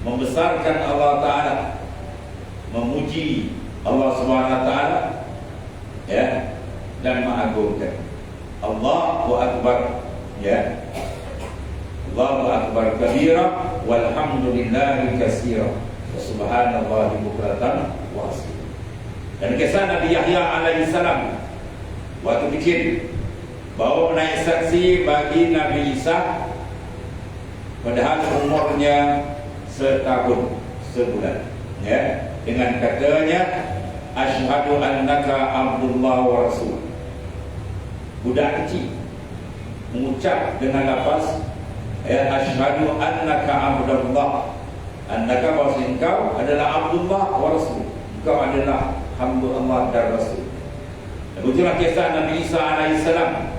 membesarkan Allah Ta'ala, memuji Allah Subhanahu Wa Ta'ala, ya, dan mengagungkan. Allahu Akbar, ya, Allahu Akbar kabira, walhamdulillahi katsira, wa subhanallahi bukratan wa asila. Dan kisah Nabi Yahya alaihi salam waktu kecil, bahawa menaik saksi bagi Nabi Isa padahal umurnya setahun sebulan, ya, dengan katanya asyhadu annaka abdullah wa rasul. Budak kecil mengucap dengan lafaz, ya, asyhadu annaka abdullah, annaka bahasa engkau adalah abdullah wa rasul, engkau adalah hamba Allah dan rasul. Begitulah kisah Nabi Isa alaihissalam,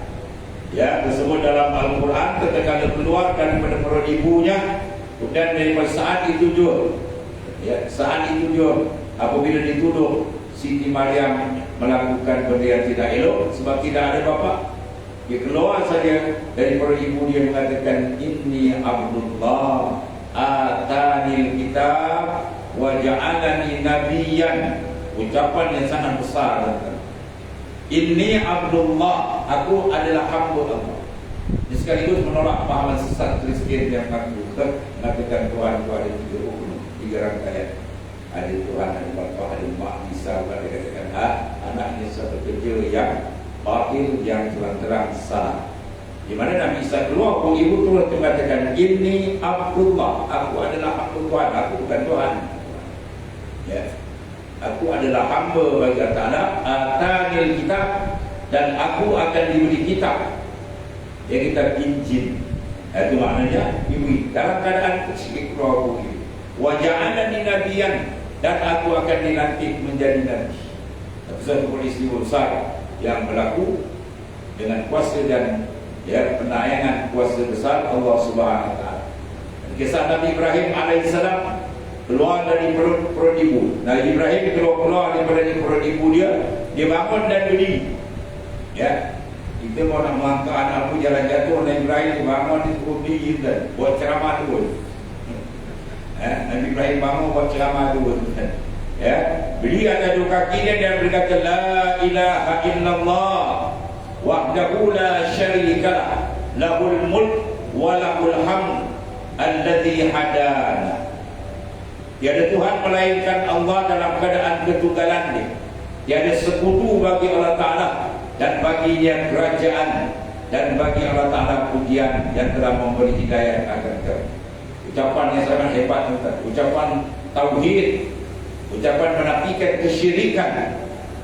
ya, tersebut dalam Al-Quran ketika keluar daripada perut ibunya, dan daripada saat itu juga, ya, saat itu juga apabila dituduh Siti Maryam melakukan benda yang tidak elok sebab tidak ada bapa, dia keluar saja dari perut ibu, dia mengatakan inni abdullah atanil kitab wa ja'alani nabiyyan. Ucapan yang sangat besar. Inni Abdullah, aku adalah hamba Allah. Ini sekaligus menolak pahaman sesat Kristian yang mengatakan Tuhan itu ada tiga rangkaian. Ada Tuhan, ada Bapa, ada Mak. Isa berada katakan anaknya satu kerja yang batil, yang terang-terang salah. Di mana Nabi Isa keluar, ibu turut mengatakan Inni Abdullah, aku adalah hamba Tuhan, aku bukan Tuhan, ya. Aku adalah hamba bagi Allah Ta'ala, atanil kitab, dan aku akan diberi kitab, ya, kitab Injil. Itu maknanya diberi dalam keadaan kecil keluar ibu. Wa ja'alani nabiyyan, dan aku akan dilantik menjadi nabi. Itu satu peristiwa besar yang berlaku dengan kuasa dan, ya, penayangan kuasa besar Allah Subhanahu Wa Ta'ala. Kisah Nabi Ibrahim alaihissalam keluar dari perut ibu. Nabi Ibrahim keluar daripada perut ibu dia bangun dan berdiri, ya. Kita mau nak mengangkat anak pun jalan jatuh, Nabi Ibrahim bangun, dia berdiri dan buat ceramah tu. Nabi Ibrahim bangun buat ceramah tu, ya. Berdiri atas dua kakinya dan berkata la ilaha illallah wahdahu la syarika lahul mulk wa lahul hamd alladzi hadana. Tiada Tuhan melainkan Allah dalam keadaan ketunggalan dia. Tiada sekutu bagi Allah Ta'ala, dan baginya kerajaan, dan bagi Allah Ta'ala pujian yang telah memberi hidayah akan kami. Ucapan yang sangat hebat, ucapan tauhid, ucapan menafikan kesyirikan,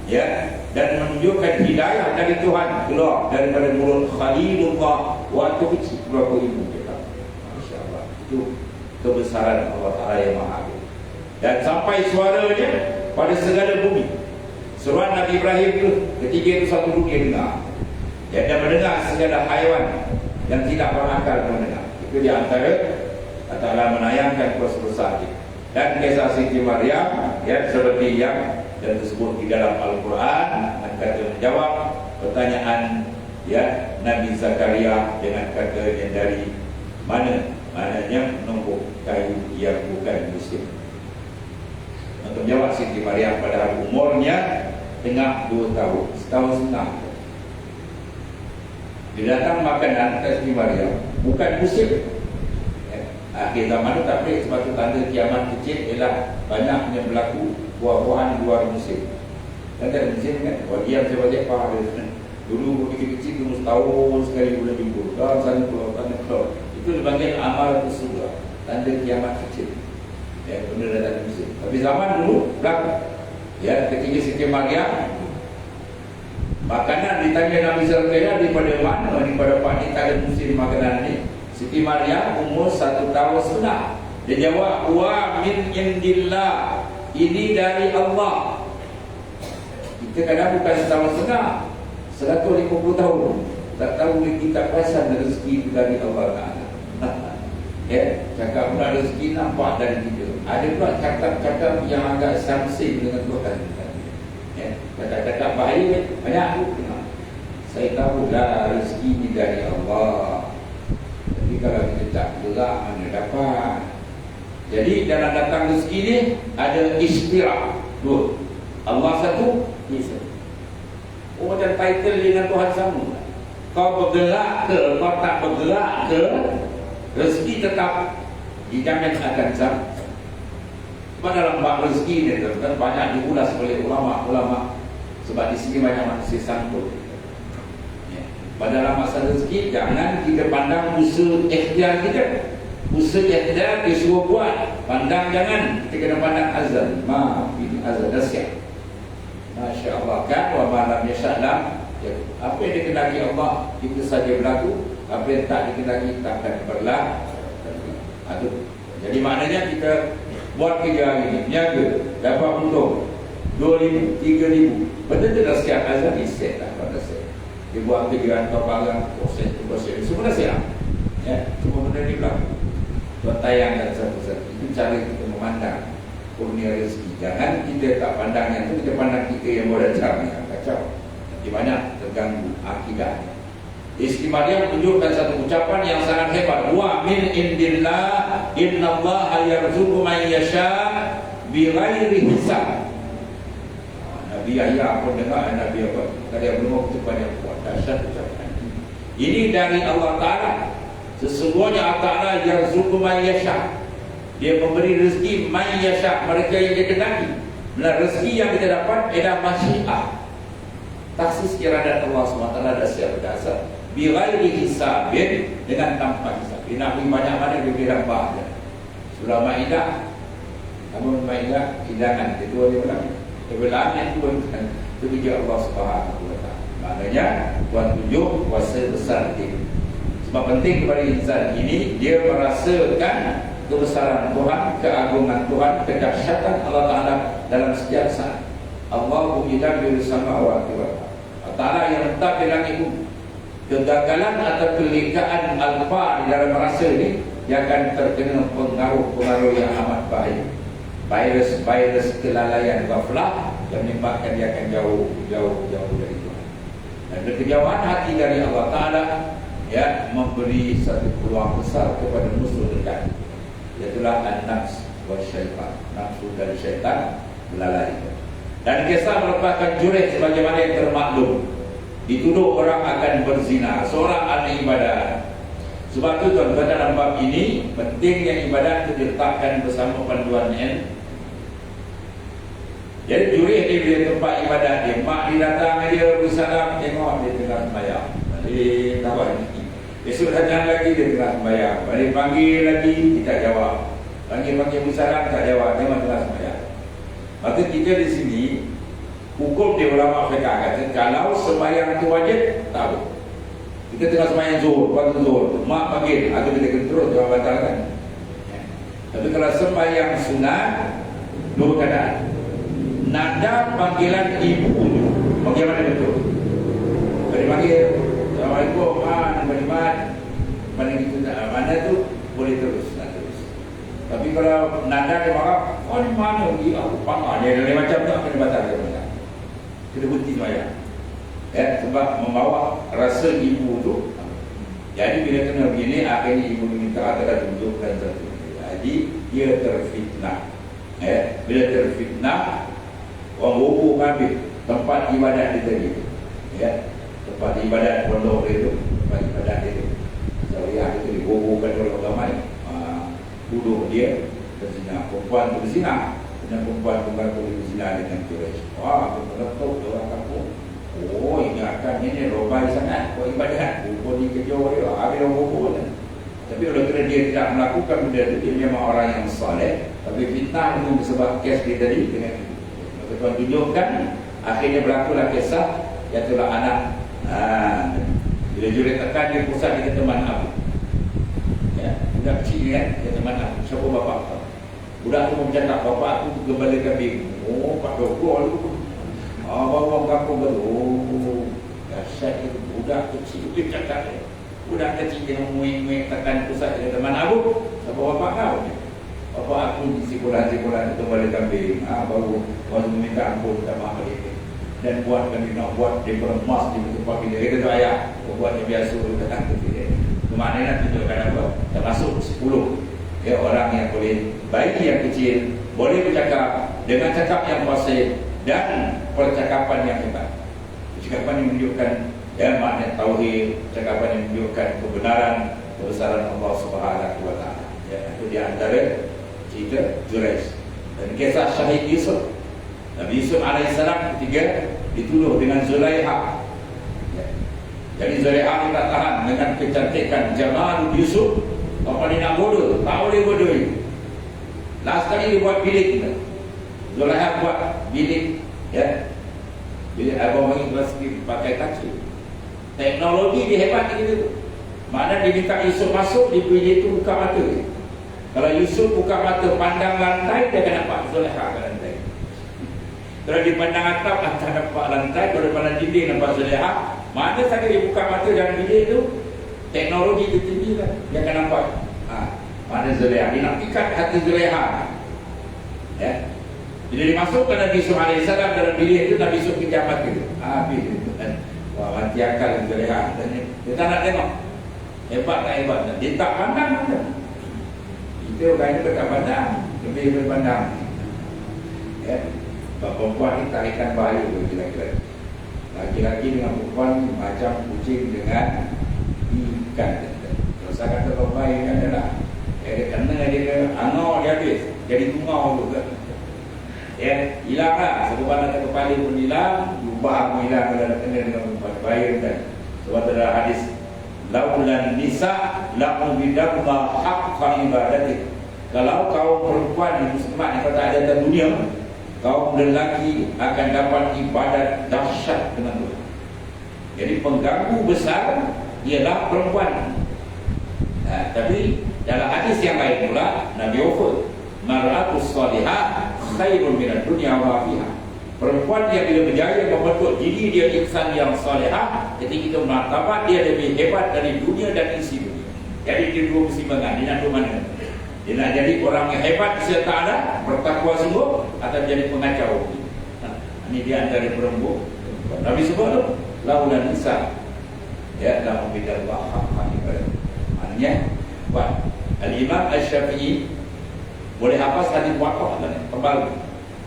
ya, dan menunjukkan hidayah dari Tuhan keluar daripada mulut Khalilullah waktu kecil keluar ke ibu kita. Masya Allah, itu kebesaran Allah Ta'ala yang Maha Agung. Dan sampai suaranya pada segala bumi. Suara Nabi Ibrahim itu ketika itu satu dunia dengar, ya, dan mendengar segala haiwan yang tidak berakal mendengar. Itu di antara Allah menayangkan kuasa besar. Dan kisah Siti Maryam, ya, seperti yang dan disebut di dalam Al-Quran, dan kata menjawab pertanyaan, ya, Nabi Zakaria dengan kata yang dari mana, maknanya menumpuk kayu yang bukan muslim. Untuk menjawab Siti Maryam pada umurnya tengah 2 tahun, setahun setengah. Dia datang makanan ke Siti Maryam bukan musim, ya. Akhir zaman itu tak boleh, sebab itu tanda kiamat kecil ialah banyaknya berlaku buah-buahan di luar musim. Dan tak ada musim kan, kalau diam saya balik faham dia. Dulu kecil-kecil tunggu setahun sekali bulan jumpa, dalam sana keluar, sana keluar. Itu dipanggil amal surga, tanda kiamat kecil, ya, benda dah tak ada musim. Tapi zaman dulu berlaku, ya, ketika Siti Maryam makanan ditanya Nabi Zakaria daripada mana, daripada Pak tak ada musim makanan ni. Siti Maryam umur 1 tahun setengah. Dia jawab, wa min indillah, ini dari Allah. Kita kadang bukan setahun setengah, 150 tahun. Tak tahu kita perasan rezeki dari Allah Ta'ala. Ya, cakap pula rezeki nampak dari kita. Ada pula cakap-cakap yang agak samsing dengan Tuhan. Ya, cakap-cakap bahaya banyak tu. Saya tahu dah rezeki ni dari Allah. Tapi kalau kita tak gerak, mana dapat. Jadi dalam datang rezeki ni ada istilah dua. Allah satu, dia satu. Oh, macam title dengan Tuhan sama. Kau bergerak ke, kau tak bergerak ke, rezeki tetap dijamin akan sama. Sebab dalam bab rezeki ni banyak diulas oleh ulama-ulama. Sebab di sini banyak manusia sangkut. Ya. Pada dalam masalah rezeki, jangan kita pandang usaha ikhtiar kita. Usaha ikhtiar disuruh buat. Pandang jangan, kita kena pandang azal. Ini azal dasyat. Masya Allah kan, wa malam yasha'lam. Apa yang dikendaki Allah itu saja berlaku, apa yang tak dikendaki tak akan berlaku. Jadi maknanya kita buat kerja hari ini, niaga, dapat untung 2,000, 3,000, betul-betul dah siap azal ni, set tak pada set. Dia buat kerja atau barang, proses, semua dah siap. Ya, semua benda ni berlaku. Tuan tayangkan satu-satu. Itu cara kita memandang kurnia rezeki. Jangan kita tak pandang yang tu, kita pandang kita yang boleh datang yang kacau. Di mana terganggu akidahnya. Istri Maryam tunjukkan satu ucapan yang sangat hebat. Wa min indillah innallaha yarzuqu man yasha bighairi hisab. Nabi Yahya pun dengar Nabi apa? Tadi belum kita banyak buat dahsyat ucapan. Ini dari Allah Taala. Sesungguhnya Allah Taala yarzuqu man yasha. Dia memberi rezeki man yasha, mereka yang dia kehendaki. Benar, rezeki yang kita dapat ialah masyiah. Taksis iradat Allah SWT dah siap berdasar bighairi hisabin, dengan tanpa hisab. Dia nak beri banyak mana dia beri ramah. Surah Ma'idah, namun Ma'idah hidangan kedua dia bilang kebelaan yang turunkan itu bija Allah SWT. Maknanya Tuhan tunjuk kuasa besar dia. Sebab penting kepada insan ini, dia merasakan kebesaran Tuhan, keagungan Tuhan, kedahsyatan Allah Ta'ala dalam setiap saat. Allahu yudabbiru samawati wal ardh. Allah Ta'ala yang letak di langit bumi. Kegagalan atau kelikaan alfa di dalam rasa ini, dia akan terkena pengaruh-pengaruh yang amat baik. Virus kelalaian ghaflah yang menyebabkan dia akan jauh dari Tuhan. Dan kejauhan hati dari Allah Ta'ala, ya, memberi satu peluang besar kepada musuh dekat. Iaitulah an-nafs wa syaitan. Nafsu dan syaitan melalai. Dan kisah merupakan jurih sebagaimana yang termaklum. Dituduh orang akan berzina, seorang ahli ibadah. Sebab itu tuan-tuan, dalam bab ini pentingnya ibadat itu diletakkan bersama panduan N. Jadi jurih dia bila tempat ibadah dia, mak dia datang dia bersalam, tengok dia tengah sembahyang. Balik tawar ini. Besok datang lagi dia tengah sembahyang. Balik panggil lagi, tidak jawab. Panggil bersalam, tak jawab, memang tengah sembahyang. Maka kita di sini, hukum di ulama fiqh kata, kalau sembahyang itu wajib, tak boleh. Kita tengah sembahyang zuhur, waktu zuhur, mak panggil, atau kita kena terus jawab batalkan. Ya. Tapi kalau sembahyang sunat, dua keadaan. Nada panggilan ibu, bagaimana betul? Kalau dipanggil, Assalamualaikum, mana gitu, mana tu boleh terus. Tapi kalau nada dia marah, oh ni mana? Aku panggil dia dari macam tu, akan dibatalkan. Kita berhenti sembahyang. Ya, sebab membawa rasa ibu tu. Jadi bila kena begini, akhirnya ibu minta agar tunjukkan satu. Jadi dia terfitnah. Ya, bila terfitnah, orang hubung habis tempat ibadat dia tadi. Ya, tempat ibadat pondok dia tu, tempat ibadat dia tu. Syariah itu dihubungkan oleh agama ni. Tuduh dia berzina, perempuan tu berzina, dan perempuan tu berzina dengan Quraisy. Wah, aku meletup orang kampung. Oh, ini akan ini robai sangat buat ibadat. Hukum ni kerja dia, habis orang hukum. Tapi oleh kerana dia tidak melakukan benda itu, dia memang orang yang saleh. Tapi fitnah itu sebab kes dia tadi dengan itu. Maka Tuhan tunjukkan, akhirnya berlakulah kisah, iaitulah anak. Bila juri tekan, dia pusat dia teman Abu. Budak kecil kan, dia teman aku, siapa bapak kau? Budak tu bercakap, bapak aku gembala kambing. Oh, Pak Doko tu. Bawa kampung betul. syair budak kecil itu cakap dia. Budak kecil yang muing-muing tekan pusat dia teman Abu. Siapa bapak kau? Bapak aku di sekolah-sekolah itu balik kambing. Baru meminta ampun sama dia. Dan buatkan dia nak buat dia beremas di tempat dia. Kita tu ayah buatnya biasa datang ke dia. Kemana nak tunjukkan apa? Termasuk 10 ya, orang yang boleh, bayi yang kecil boleh bercakap dengan cakap yang fasih dan percakapan yang hebat. Percakapan yang menunjukkan ya makna tauhid, percakapan yang menunjukkan kebenaran kebesaran Allah Subhanahu wa taala. Ya, itu di antara cerita Jurayj. Dan kisah Syahid Yusuf. Nabi Yusuf alaihissalam ketika dituduh dengan Zulaikha. Ya. Jadi Zulaikha ini tak tahan dengan kecantikan Jamal Yusuf. Apa dia nak bodoh? Tak boleh bodoh ini. Last kali dia buat bilik kita. Zulaikha buat bilik, ya. Bilik abang bagi plastik pakai kaca. Teknologi dia hebat gitu. Mana dia minta Yusuf masuk di bilik itu buka mata. Kalau Yusuf buka mata pandang lantai, dia akan nampak Zulaikha ke lantai. Kalau dia pandang atap, akan nampak lantai. Kalau dia pandang dinding, nampak Zulaikha. Mana saja dia buka mata dalam bilik itu, teknologi itu tinggi kan, dia akan nampak. Mana Zulaikha? Dia nak ikat hati Zulaikha. Ya. Bila dimasukkan Nabi Yusuf AS dalam bilik itu, Nabi Yusuf kejam mata. Habis itu kan. Wah, mati akal Zulaikha. Dia tak nak tengok. Hebat tak hebat? Dia tak pandang mana. Itu orang itu tak pandang. Lebih berpandang. Ya. Perempuan ini tarikan bahaya kira-kira. Laki-laki dengan perempuan macam kucing dengan ikan. Kalau saya kata perempuan ini adalah dia kena dia angau dia habis. Jadi tungau tu kan. Ya, hilanglah. Sebab ada kepala pun hilang, ubah pun hilang kalau ada kena dengan perempuan. Bahaya kan. Sebab ada hadis laulan nisa la'ubidallah haqqa ibadati. Kalau kaum perempuan di muslimat yang kata ada dalam dunia, kaum lelaki akan dapat ibadat dahsyat dengan Tuhan. Jadi pengganggu besar ialah perempuan. Tapi dalam hadis yang lain pula Nabi offer mar'atus salihah khairun minad dunya wa fiha. Perempuan yang bila berjaya membentuk diri dia insan yang salihah, ketika kita martabat dia lebih hebat dari dunia dan isi dunia. Jadi dia dua persimpangan. Dia nak dua mana? Dia nak jadi orang yang hebat serta ada bertakwa sungguh atau jadi pengacau. Ini dia antara perempuan. Nabi sebut tu laulan nisa ya lahu bidallah haqqan ibadah. Maknanya buat Al-Imam Asy-Syafi'i boleh hafaz hadis muwatta kan tebal.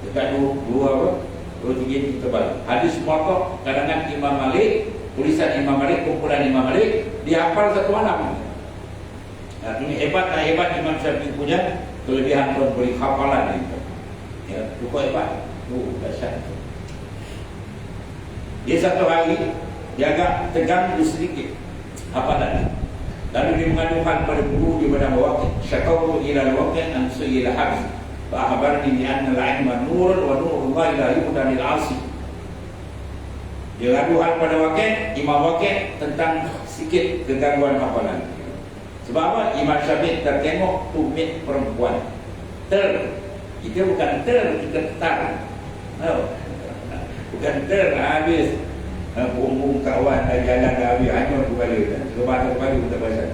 Dekat dua tiga tebal. Hadis muwatta karangan Imam Malik, tulisan Imam Malik, kumpulan Imam Malik, dihafal satu malam. Nah, ini hebat Imam Syafi'i punya kelebihan memberi hafalan itu. Ya, cukup hebat. Dahsyat. Dia satu hari dia agak terganggu sedikit hafalan. Lalu dia mengadukan pada guru di pada Waqi'. Syakautu ila al-Waqi' an su'ila habs. Fa akhbarni bi anna al-'ilma nurun wa nurullah la yuhda lil 'asi. Dia ngadukan pada Waqi', Imam Waqi' tentang sikit kegangguan hafalan. Sebab apa? Imam Syafi'i tertengok tumit perempuan. Kita bukan kita tar. Bukan habis. Bumbung kawan jalan habis hanyut kepala. Kepala kita baca.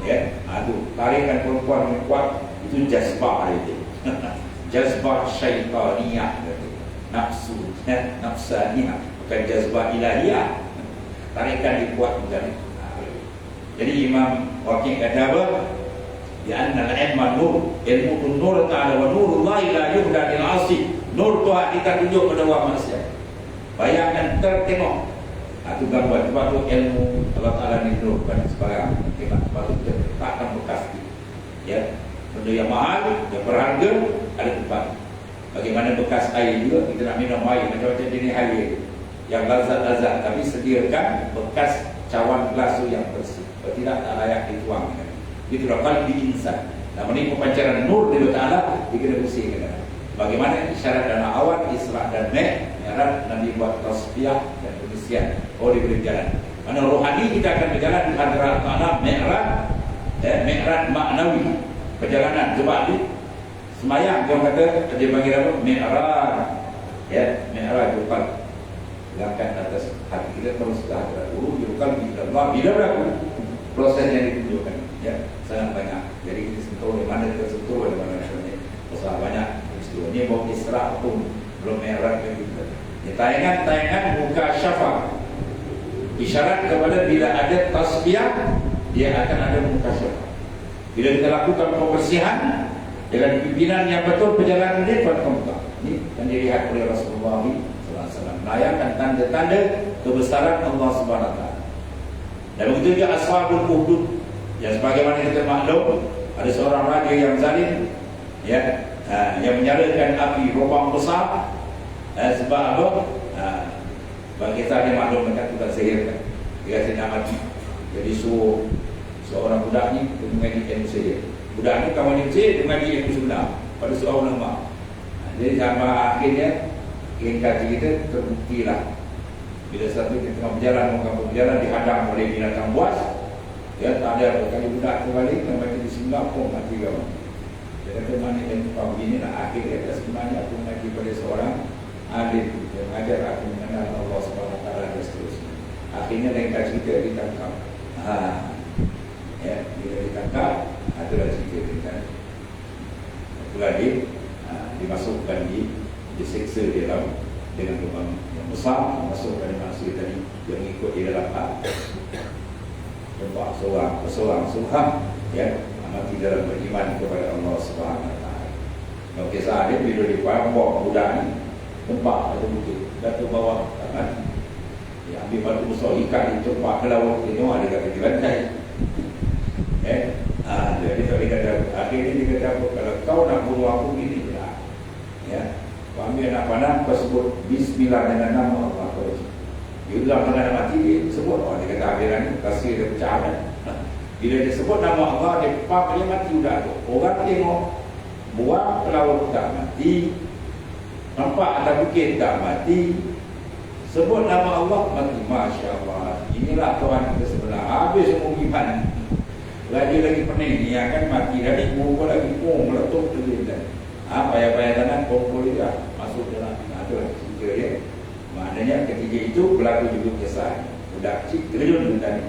Ya, itu tarikan perempuan yang kuat itu jazbah itu. Jazbah syaitaniyah itu. Nafsu, nafsaniyah, bukan jazbah ilahiyah. Tarikan dikuat bukan. Jadi Imam Waqi' kata apa? Ya anna al-ilma nur, ilmu nur ta'ala wa nurullah la yuhda lil 'asi. Nur Tuhan kita tunjuk pada orang manusia. Bayangkan tertengok. Itu gambar. Sebab tu ilmu Allah Ta'ala ni nur bukan sebarang. Sebab tu kita letakkan bekas itu. Ya, benda yang mahal, yang berharga ada tempat. Bagaimana bekas air juga, kita nak minum air macam-macam jenis air yang lazat-lazat, tapi sediakan bekas cawan gelas yang bersih. Kalau tidak, tak layak dituang. Itulah qalbi insan. Nah, ini pemancaran nur dari Allah Ta'ala dikena bersihkan. Bagaimana isyarat dan awan, Isra dan Mi'raj, Nabi buat tasbih dan pembersihan. Diberi jalan. Mana rohani kita akan berjalan di hadirat Allah Mi'raj, Mi'raj maknawi, perjalanan. Sebab ni semayang dia kata dia panggil apa? Mi'raj. Ya, Mi'raj bukan. Langkat atas hati kita terus sejahtera dulu. Bukan bila berlaku proses yang ditunjukkan. Ya, sangat banyak. Jadi kita sentuh di mana kita sentuh di mana sebenarnya. Pasal banyak peristiwa. Ini bawa Isra pun belum merah kita. Tayangan muka syafa. Isyarat kepada bila ada tasbiyah, dia akan ada muka syafa. Bila kita lakukan pembersihan dengan pimpinan yang betul, perjalanan dia pada muka. Ini yang dilihat oleh Rasulullah SAW, melayangkan tanda-tanda kebesaran Allah SWT. Dan begitu juga Ashabul Ukhdud, yang sebagaimana kita maklum, ada seorang raja yang zalim, ya, yang menyalakan api lubang besar. Sebab apa? Bagi kita dia maklum dengan tukar sihir kan. Dia kata nak mati. Jadi suruh seorang budak ni mengaji ilmu sihir. Budak ni kawan ilmu sihir, dia mengaji ilmu sebenar pada seorang ulama. Jadi sampai akhirnya kaji kita terbuktilah. Bila satu kita tengah berjalan dihadang oleh binatang buas, ya tak ada apa. Kali budak kembali baca bismillah pun mati kawan. Dia kata mana ilmu kau begini lah. Akhirnya kata sebenarnya aku mengaji pada seorang alim yang mengajar aku mengenal Allah SWT dan seterusnya. Akhirnya lain cerita ditangkap. Ya, bila ditangkap, adalah cerita kita. Itulah dia dimasukkan diseksa dia dalam dengan lubang yang besar, masukkan di manusia tadi yang ikut di dalam tempat seorang ya, mati dalam beriman kepada Allah SWT. Kalau kisah dia bila dipampok budak ni tempat ada bukit jatuh bawah tangan, dia ambil batu besar ikat di tempat ke laut, tengok ada kata dilantai. Jadi tak boleh kata, akhirnya dia kata apa, kalau kau nak bunuh aku gini lah, ya, kau ambil anak panah, kau sebut bismillah dengan nama Allah. Dia ulang dengan mati, dia sebut, dia kata akhiran ni kasih dia pecah kan. Bila dia sebut nama Allah, dia pak dia mati udah tu. Orang tengok buang ke laut tak mati, nampak ada bukit tak mati, sebut nama Allah mati. Masya Allah, inilah Tuhan kita sebenar. Habis semua iman. Lagi pening ni akan mati. Jadi muka lagi meletup tu dia. Payah-payah tangan kumpul dia masuk dalam adalah cerita dia. Maknanya ketika itu berlaku juga kisah budak kecil terjun tadi.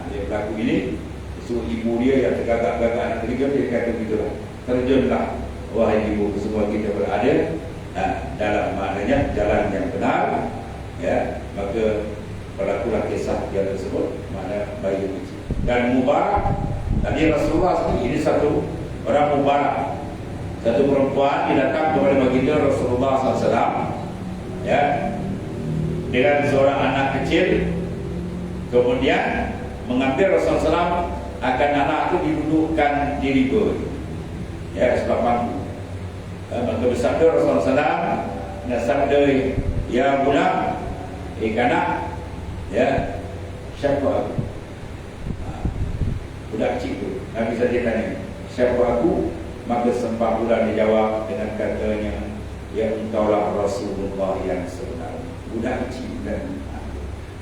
Dia berlaku ini, suruh ibu dia yang tergagak-gagak anak terjun, dia kata begitulah, terjunlah wahai ibu, semua kita berada dalam maknanya jalan yang benar, ya, maka berlakulah kisah yang tersebut, makna bayi kecil. Dan mubarak tadi Rasulullah sendiri, ini satu orang mubarak, satu perempuan dia datang kepada baginda Rasulullah SAW, ya, dengan seorang anak kecil, kemudian mengambil Rasulullah SAW akan anak itu didudukkan di riba, ya, sebab mampu. Maka bersabda Rasulullah SAW, nasabda ya budak, kanak, ya, siapa aku? Budak kecil tu, Nabi saja tanya, siapa aku? Maka sembah bulan dijawab dengan katanya, ya engkaulah Rasulullah yang sebenar. Budak kecil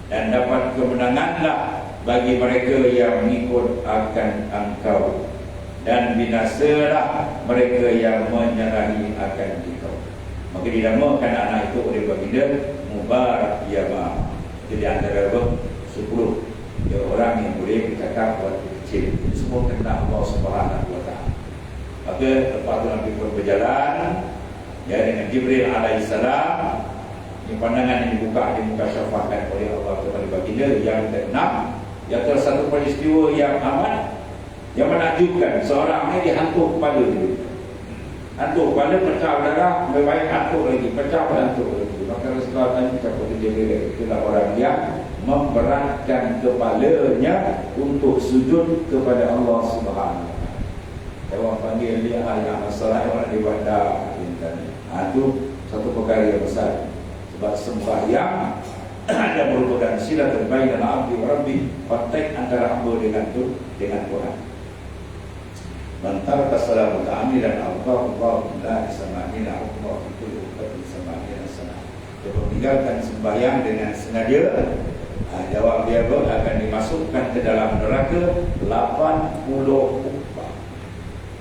dan dapat kemenanganlah bagi mereka yang mengikut akan engkau, dan binasalah mereka yang menyerahi akan engkau. Maka dinamakan anak itu oleh baginda Mubarak Yama. Jadi antara 10 ya, orang yang boleh bercakap waktu kecil. Semua tentang Allah Subhanahu Wa Taala. Maka lepas itu Nabi pun berjalan, ya, dengan Jibril alaihissalam. Ini pandangan yang dibuka syafahkan oleh Allah kepada baginda yang ke-6. Yang ter satu peristiwa yang amat yang menakjubkan, seorang ini dihantuk kepala dia. Hantuk kepala, pecah darah, lebih baik hantuk lagi, pecah hantuk lagi. Maka Rasulullah tanya kepada Jibril, itulah orang yang memberatkan kepalanya untuk sujud kepada Allah Subhanahu Wa Taala. Orang panggil dia ayat masalah orang di bandar. Itu satu perkara yang besar. Sebab sembahyang ada merupakan silatul bainal abdi wa rabbi, kontak antara hamba dengan Tuhan. Mantar tasalamu ta'amilan Allah la sama'ina Allah itu lebih sama'ina sana. Dia meninggalkan sembahyang dengan sengaja, jawab dia akan dimasukkan ke dalam neraka 80 khutbah.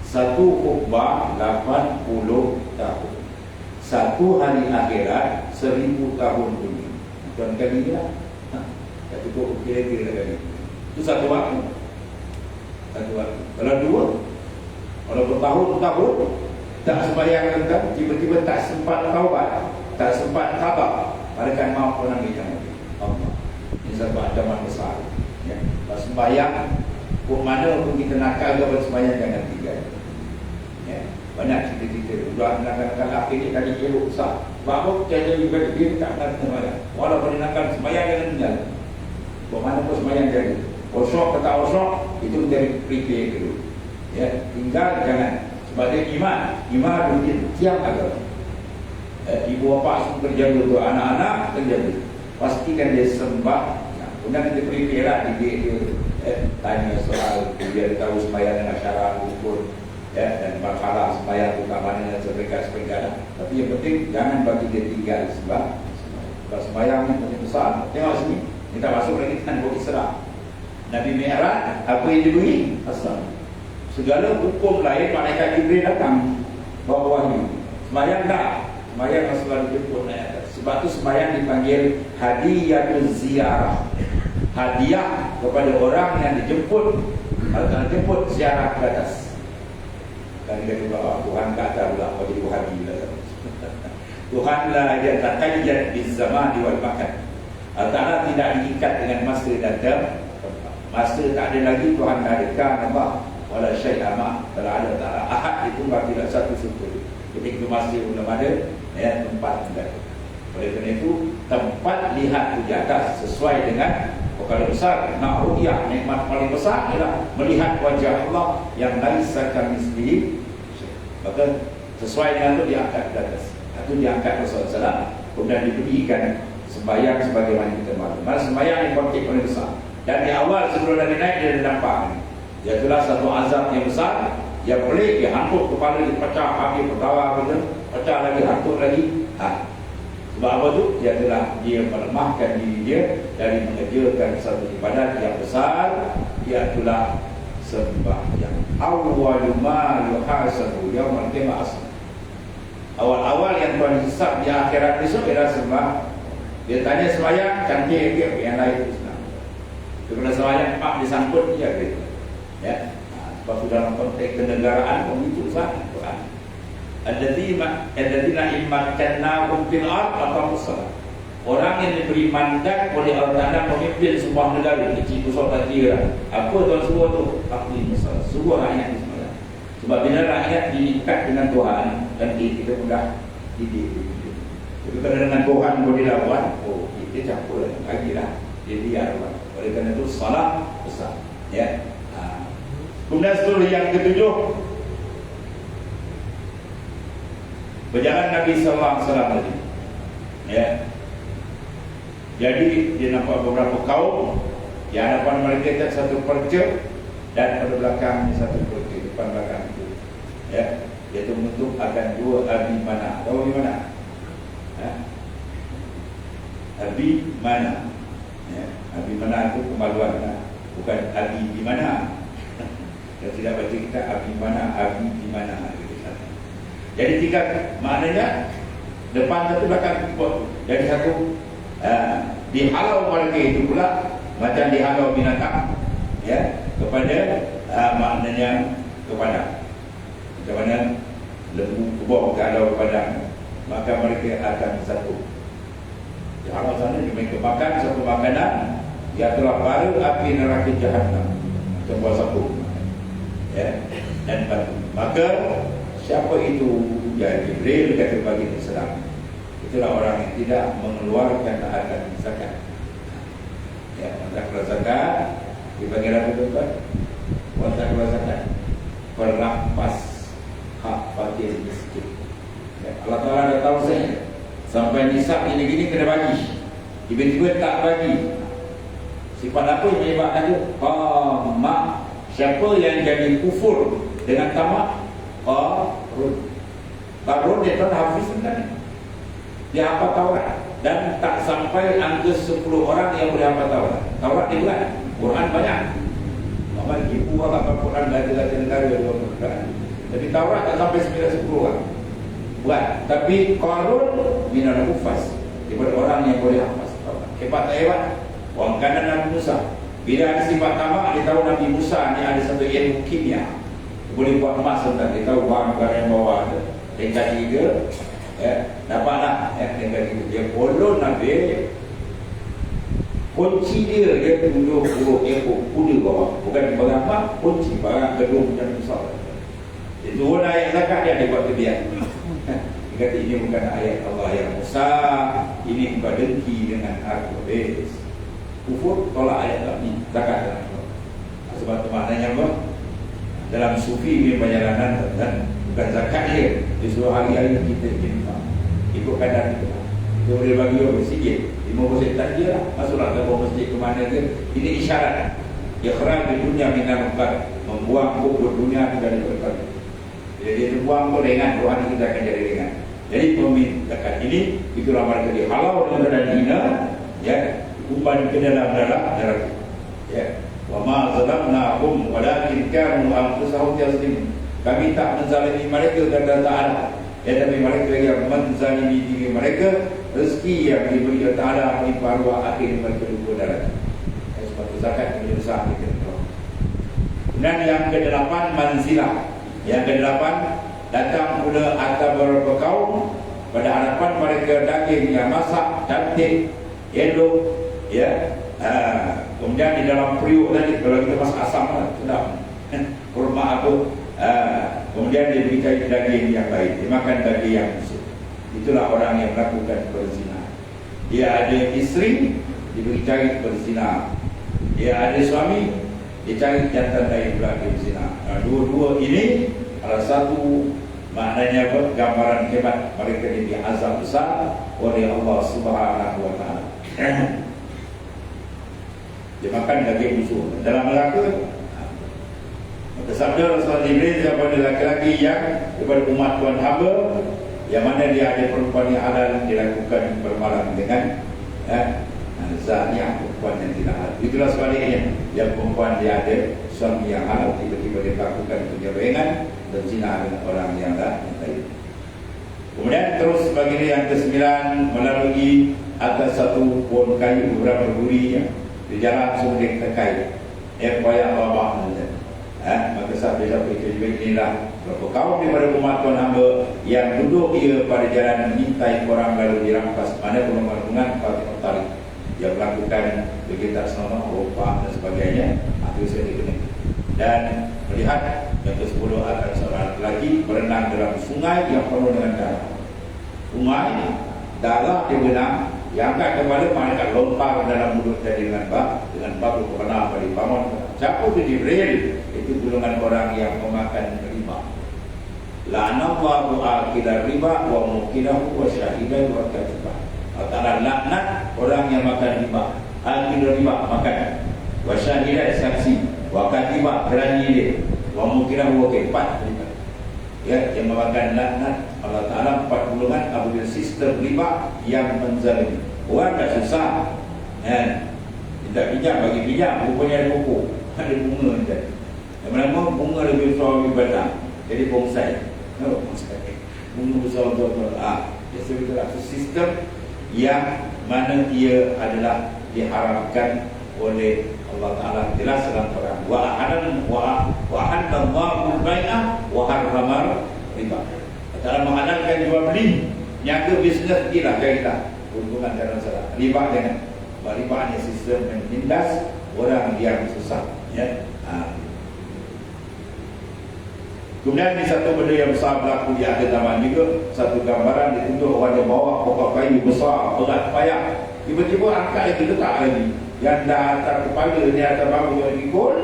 Satu khutbah 80 tahun. Satu hari akhirat 1000 tahun dunia. Tuan kali ni lah. Tak cukup kira-kira kali. Itu satu waktu. Satu waktu. Kalau dua, kalau bertahun-tahun tak sembahyang tentang, tiba-tiba tak sempat taubat, tak sempat khabar, mereka maaf orang kita Allah. Ini satu ancaman besar. Ya. Kalau sembahyang, pun mana pun kita nakal ke bersembahyang jangan tinggal. Ya. Banyak cerita-cerita. Udah nakal-nakal akhirnya kali elok besar. Bahawa kita juga dia tak nak sembahyang. Walaupun dia nakal sembahyang jangan tinggal. Buat mana pun sembahyang jadi. Kosok ke tak kosok, itu dari prepare dulu. Ya, tinggal jangan. Sebab dia iman mungkin tiap agama. Ibu bapa semua terjaga untuk anak-anak terjaga. Pastikan dia sembah. Kemudian kita prepare lah dia tanya soal, dia tahu sembahyang dengan syarat ukur, ya, dan bakalah sembahyang tu kat mana seperingkat. Tapi yang penting jangan bagi dia tinggal sebab sembahyang ni penting besar. Tengok sini, kita masuk lagi kan buat Isra. Nabi Mi'raj, apa yang diberi? Asal. Segala hukum lain malaikat Jibril datang bawa wahyu. Sembahyang tak? Sembahyang Rasulullah dijemput naik atas. Sebab tu sembahyang dipanggil hadiyatul ziarah. Hadiah kepada orang yang dijemput atau jemput ziarah ke atas. Dan dia kata Tuhan kata pula apa jadi hadiah. Tuhanlah yang taqayyad biz zaman wal makan. Allah tidak diikat dengan masa dan tempat. Masa tak ada lagi Tuhan adakan apa wala syai'a ma telah ada ta'ala ahad itu tidak satu sentuh. Ketika masih belum ada ya, tempat tidak. Oleh kerana itu tempat lihat di atas sesuai dengan perkara besar. Na'udiyah nikmat paling besar adalah melihat wajah Allah yang laisa kamitslihi. Maka sesuai dengan itu diangkat di atas. Itu diangkat Rasulullah SAW. Kemudian diberikan sembahyang sebagaimana kita mahu. Maka sembahyang yang paling besar. Dan di awal sebelum Nabi naik dia ada nampak. Iaitulah satu azab yang besar, yang pelik, dia hantuk kepala dia pecah, habis pertawa pecah lagi, hantuk lagi. Sebab apa tu? Iaitulah dia melemahkan diri dia dari mengerjakan satu ibadat yang besar, iaitulah sembahyang. Awwalu ma yuhasabu yaumul qiyamah. Awal-awal yang Tuhan hisab di akhirat besok ialah sembah. Dia tanya sembahyang, cantik ke yang lain itu senang. Kerana sembahyang pak disangkut dia gitu. Ya. Sebab dalam konteks kenegaraan begitu sangat Quran. Alladzina immakannahum fil ardh aqamu shalah. Orang yang diberi mandat oleh Allah Taala memimpin sebuah negara, kecil besar tak kira. Apa tuan suruh tu? Aqim shalah. Suruh rakyat sembahyang. Sebab bila rakyat diikat dengan Tuhan dan kita mudah didik. Jadi kalau dengan Tuhan boleh lawan, kita campur lagilah. Dia biarlah. Oleh kerana itu salah besar. Ya. Kemudian seluruh yang ketujuh, berjalan Nabi SAW tadi. Ya. Jadi dia nampak beberapa kaum, di hadapan mereka satu perca dan pada belakangnya satu perca, depan belakang itu. Ya. Dia itu menutup akan dua abi mana. Tahu di mana? Abi mana? Ya. Abi mana itu kemaluan, bukan abi di mana. Yang tidak baca kita abi mana, abi di mana. Jadi tiga maknanya depan satu belakang ikut. Jadi satu dihalau mereka itu pula macam dihalau binatang, ya, kepada maknanya kepada macam mana lembu kebok kalau padang, maka mereka akan satu. Dihalau sana mereka makan satu makanan, ia telah bara api neraka Jahannam macam buah sapu. Ya, dan batu. Maka siapa itu? Ya, Jibril kata bagi Islam. Itulah orang yang tidak mengeluarkan harta zakat. Ya, tak keluar zakat dipanggil apa tuan? Tak keluar zakat, perampas hak fakir miskin. Ya, Allah Taala dah tahu saya sampai nisab ini gini kena bagi. Tiba-tiba tak bagi. Sifat apa yang menyebabkan itu? Mak. Siapa yang jadi kufur dengan tamak? Qarun dia tuan hafiz kan? Dia hafal Taurat dan tak sampai angka 10 orang yang boleh hafal Taurat. Taurat dia buat, Quran banyak. Memang ibu orang hafal Quran dari negara kan. Tapi Taurat tak sampai 9-10 orang buat. Tapi Qarun minal hufaz, daripada orang yang boleh hafal Taurat. Hebat tak hebat? Orang kanan Nabi Musa. Bila ada sifat tamak, dia tahu Nabi Musa ni ada satu ilmu kimia. Boleh buat emas tentang dia tahu bahan yang bawah ada. Tingkat 3, dapatlah tingkat 3. Dia follow Nabi. Kunci dia tunjuk huruf ekor kuda bawah. Bukan barang apa, kunci barang gedung yang besar. Itu pun ayat zakat dia buat kebiasaan. Dia kata ini bukan ayat Allah yang Musa, ini bukan dengki dengan aku habis. Kufur tolak ayat ini zakat. Sebab itu maknanya apa? Dalam sufi ni perjalanan dan bukan zakat dia. Justru hari-hari kita ikut kadar kita. Kita boleh bagi orang sikit 50 tak dia lah. Masuklah ke bawah masjid ke mana ke. Ini isyarat. Ikhraj di dunia minal uqad, membuang kubur dunia dari berkat. Jadi dia buang tu ringan, rohani kita akan jadi ringan. Jadi pemintahkan ini itulah mereka dihalau dengan keadaan hina, ya, umpan ke dalam neraka. Ya. Wa ma zalamnahum walakin kanu anfusahum yazlimun. Kami tak menzalimi mereka dan tak ada. Ya, tapi mereka yang menzalimi diri mereka, rezeki yang diberi Allah Ta'ala menimpa arwah akhir mereka lupa darah. Sebab itu zakat menjadi besar kita. Dan yang ke-8 manzilah. Yang ke-8 datang pula atas beberapa kaum pada hadapan mereka daging yang masak, cantik, elok, ya. Kemudian di dalam periuk tadi kalau kita masak asam sedap. Kurma apa? Kemudian dia diberikan daging yang baik, dia makan daging yang busuk. Itulah orang yang melakukan berzina. Dia ada isteri, diberi cari berzina. Dia ada suami, dia cari jantan lain pula berzina. Dua-dua ini salah satu maknanya apa? Gambaran hebat mereka ini diazab besar oleh Allah Subhanahu Wa Taala. Dia makan daging busuk dalam neraka. Maka sabda Rasulullah Jibril kepada laki-laki yang daripada umat Tuhan hamba yang mana dia ada perempuan yang halal dilakukan bermalam dengan zania perempuan yang tidak halal. Itulah sebaliknya, yang perempuan dia ada suami yang halal tiba-tiba dia lakukan penyelewengan dan zina dengan orang yang lain. Kemudian terus baginda yang ke-9 melalui atas satu pohon kayu beberapa duri yang di jalan sumber terkait. Payah babak maka sabda itu juga inilah berapa kaum daripada umat Tuhan hamba yang duduk ia pada jalan mengintai orang lalu dirampas. Mana pengembangan Fatih Tarik yang melakukan kegiatan selama rompak dan sebagainya. Itu saya dikena. Dan melihat yang ke-10 akan seorang lelaki berenang dalam sungai yang penuh dengan darah. Sungai darah dia berenang, yang angkat kepala malaikat lompat dalam mulut jadi dengan bab berkenaan pada bangun. Siapa itu Jibril? Itu golongan orang yang memakan riba. La'anallahu akila riba wa mukilahu wa syahidan wa katibah. Allah laknat orang yang makan riba. Akil riba makan. Wa syahidan saksi. Wa katibah berani dia. Wa mukilahu wa keempat riba. Ya, yang memakan laknat Allah Ta'ala 4 golongan apabila sistem riba yang menzalimi. Orang tak susah. Tidak pinjam bagi pinjam, rupanya ada pokok, ada bunga macam. Lama-lama bunga lebih besar lebih batang. Jadi bonsai. Bunga besar betul-betul. Jadi itulah sistem yang mana ia adalah diharamkan oleh Allah Ta'ala. Jelas dalam Quran. Wa'ahallallahu bai'ah wa harramar riba. Allah Ta'ala menghalalkan jual beli. Niaga bisnes ialah kaitan hubungan dalam salah. Riba jangan. Riba hanya sistem yang menindas orang yang susah, ya. Kemudian di satu benda yang besar berlaku di akhir zaman juga, satu gambaran ditunjuk orang yang bawa pokok kayu besar berat payah, tiba-tiba angkat lagi letak lagi yang dah atas kepala di atas bahu yang dipikul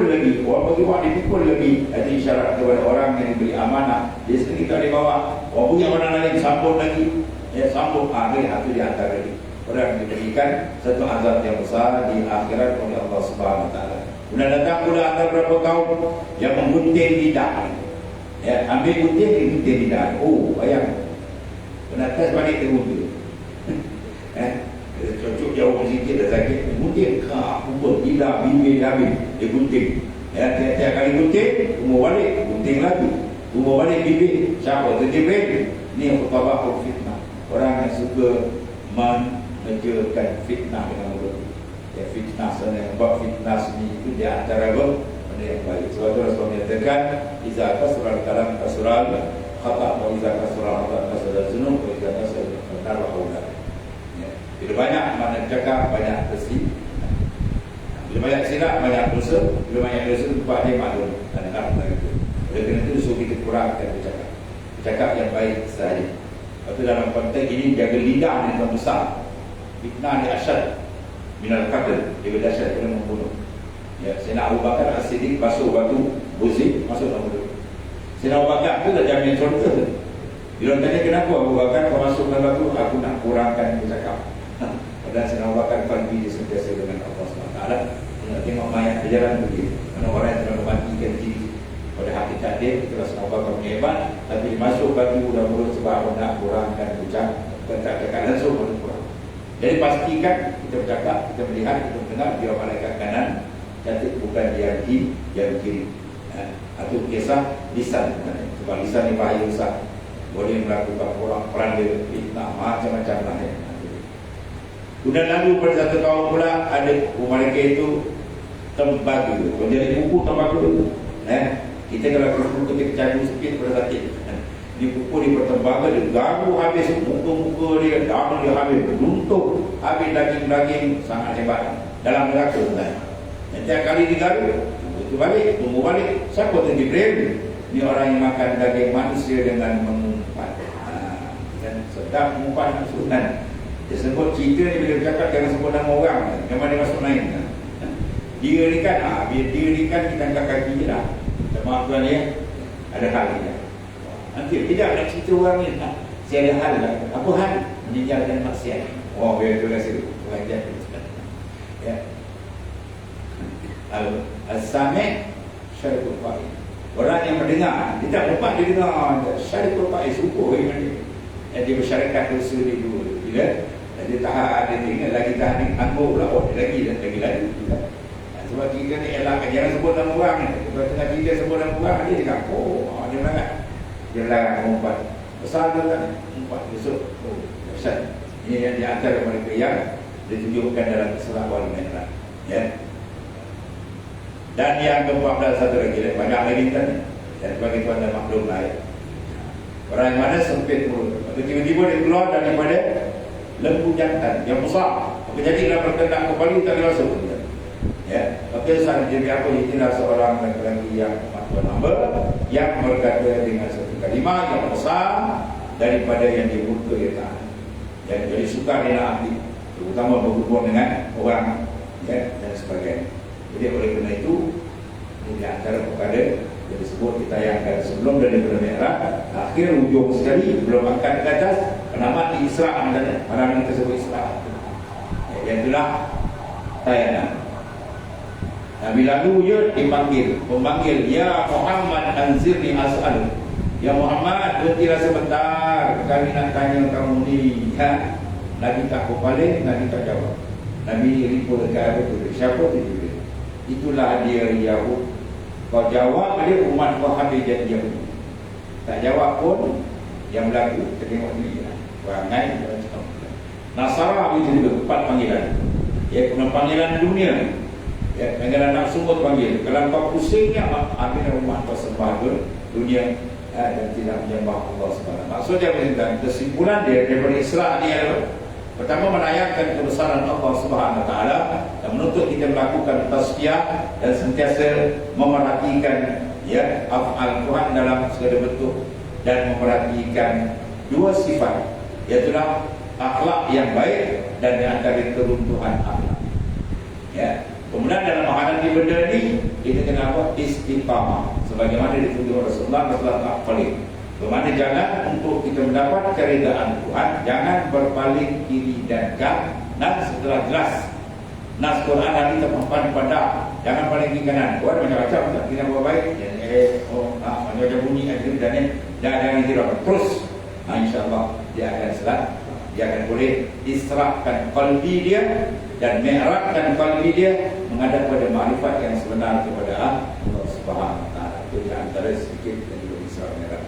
lagi, orang bagi buat dipikul lagi. Itu isyarat kepada orang yang diberi amanah. Dia sendiri tak boleh bawa, orang punya orang lain sambut lagi, ya sambut akhir itu di antara lagi. Orang diberikan satu azab yang besar di akhirat oleh Allah Subhanahu Wa Taala. Kemudian datang pula ada beberapa kaum yang menggunting lidah. Ya, ambil gunting, gunting lidah. Oh, bayang. Penatas balik tergunting. Cocok jauh sikit dah sakit. Gunting, kubur, lidah, bibir, habis. Dia gunting. Ya, tiap-tiap kali gunting, umur balik, gunting lagi. Umur balik bibir. Siapa? Terjebak. Ni yang pertama fitnah. Orang yang suka menjurkan fitnah dengan mulut. Ya, fitnah sebenarnya buat fitnah sendiri itu di antara benda yang baik. Sebab itu Rasulullah menyatakan iza kasral kalam kasral khata wa iza kasral khata kasral zunub wa iza kasral nar wa aulad. Ya, bila banyak mana cakap banyak bersih. Bila banyak silap banyak dosa, bila banyak dosa tempat dia maklum dan nak begitu. Oleh kerana itu suruh kita kurangkan bercakap. Bercakap yang baik sahaja. Tapi dalam konteks ini jaga lidah ni yang besar. Fitnah ni asyad minal qatl, dia berdasar kena membunuh. Ya, Sayyidina Abu Bakar As-Siddiq basuh batu buzi masuk dalam mulut. Sayyidina Abu Bakar tu dah jamin contoh tu. Dia tanya kenapa Abu Bakar kau masuk dalam batu, aku nak kurangkan bercakap. Padahal Sayyidina Abu Bakar qalbi dia sentiasa dengan Allah SWT. Nak tengok mayat berjalan begitu. Mana orang yang telah mematikan diri pada hakikat dia, itulah Sayyidina Abu Bakar punya hebat. Tapi dia masuk batu dalam mulut sebab aku nak kurangkan bercakap langsung kurang. Jadi pastikan kita bercakap, kita melihat, kita mendengar dia malaikat kanan cantik bukan dia kiri. Atau kisah lisan. Sebab lisan ni bahaya besar. Boleh melakukan orang peranda, fitnah, macam-macam lah. Kemudian lalu pada satu kaum pula ada mereka itu tembaga. Kalau jadi buku tembaga, kita kalau buku kita kecandu sikit pada sakit. Di buku di pertembaga dia garu habis muka-muka dia, darah dia habis beruntuk, habis daging-daging sangat hebat dalam neraka. Setiap kali digaru, itu balik, tunggu balik. Siapa tu Jibril? Ini orang yang makan daging manusia dengan mengumpat. Dan sedap mengumpat sunan. Dia sebut cerita ni bila bercakap jangan sebut nama orang. Memang dia masuk lain. Dia ni kan, dia ni kan kita angkat kaki je lah. Maaf tuan ya, ada hal dia. Nanti tidak nak cerita orang ni. Saya ada hal lah. Apa hal? Meninggalkan maksiat. Oh, biar tu rasa tu. Ya. Al-Sami' syarikul fa'i. Orang yang mendengar, dia tak dapat dia dengar syarikul fa'i, syukur dengan dia. Dia bersyarikat dosa dia dulu. Bila dia tahan, dia tinggal lagi tahan ni, anggur pula, lagi. Sebab kita ni elakkan, jangan sebut nama orang ni. Sebab tengah kita sebut nama orang, dia cakap, dia melanggar. Dia melanggar mengumpat. Besar tu kan, mengumpat besok. Dahsyat. Ini yang di antara mereka yang ditunjukkan dalam surah Al-Mi'raj. Ya. Dan yang ke-14 satu lagi, banyak lagi tadi. Dan bagi tuan dan maklum lah ya. Orang yang mana sempit mulut. Maka tiba-tiba dia keluar daripada lembu jantan yang besar. Maka jadi dalam berkendak kembali tak ada rasa pun. Ya. Maka saat jadi apa, itulah seorang lelaki yang tuan hamba yang berkata dengan satu kalimah yang besar daripada yang dimurka ia tahan. Dan jadi sukar dia nak ambil, terutama berhubung dengan orang, ya, dan sebagainya. Jadi oleh kerana itu, ini antara perkara yang disebut kita tayangkan sebelum daripada Mi'raj, akhir ujung sekali belum angkat ke atas, penamat di Isra' misalnya, malam kita sebut Isra'. Yang itulah tayangan. Nabi lalu dia dipanggil, memanggil, ya Muhammad anzirni as'al. Ya Muhammad, berhentilah sebentar, kami nak tanya kamu ni. Ya. Nabi tak kepala, Nabi tak jawab. Nabi ripu dekat apa tu? Siapa tu? Itulah dia Yahud. Kau jawab dia, umat kau habis jadi Yahud. Tak jawab pun, yang berlaku, kita tengok ni lah. Perangai, Nasara itu juga, 4 panggilan. Ya, kena panggilan dunia. Ya, panggilan nafsu pun panggil. Kalau kau pusingnya, ambil umat kau sembah dunia. Dan tidak menyembah Allah SWT. Maksudnya kesimpulan dia daripada Isra' ni adalah pertama menayangkan kebesaran Allah SWT dan menuntut kita melakukan tazkiyah dan sentiasa memerhatikan ya af'al Tuhan dalam segala bentuk dan memerhatikan 2 sifat, iaitu akhlak yang baik dan di antara keruntuhan akhlak. Ya. Kemudian dalam menghadapi benda ni kita kena apa? Istiqamah. Sebagaimana ditunjuk Rasulullah tak paling. Bermakna jangan untuk kita mendapat keredaan Tuhan, jangan berpaling kiri dan kanan setelah jelas nas Quran hari terpampang pada, jangan paling kiri kanan. Buat macam-macam tak kita buat baik. Macam bunyi akhir dan jangan kira terus. InsyaAllah dia akan selamat. Dia akan boleh israfkan qalbi dia dan mi'rajkan qalbi dia menghadap pada makrifat yang sebenar kepada Allah Subhanahu wa taala. Itu di antara sedikit dari Isra Mi'raj.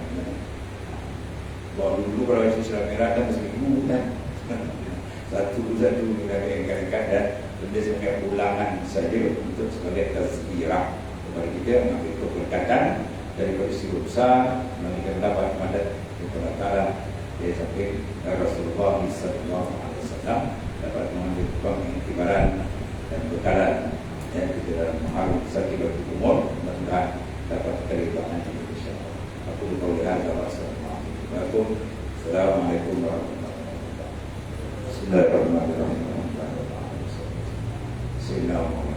Bahawa dulu kalau Isra Mi'raj kan mesti kan. Satu saja untuk sebagai tazkirah kepada kita mengambil keberkatan dari peristiwa besar yang kita dapat mandat daripada Ta'ala dari samping Rasulullah SAW dapat mengambil pengiktibaran dan bekalan dan kita dalam mengharung sakit umur mudah-mudahan dapat terlibat nanti insyaAllah. Aku berkaulihan kepada Assalamualaikum warahmatullahi wabarakatuh. Bismillahirrahmanirrahim.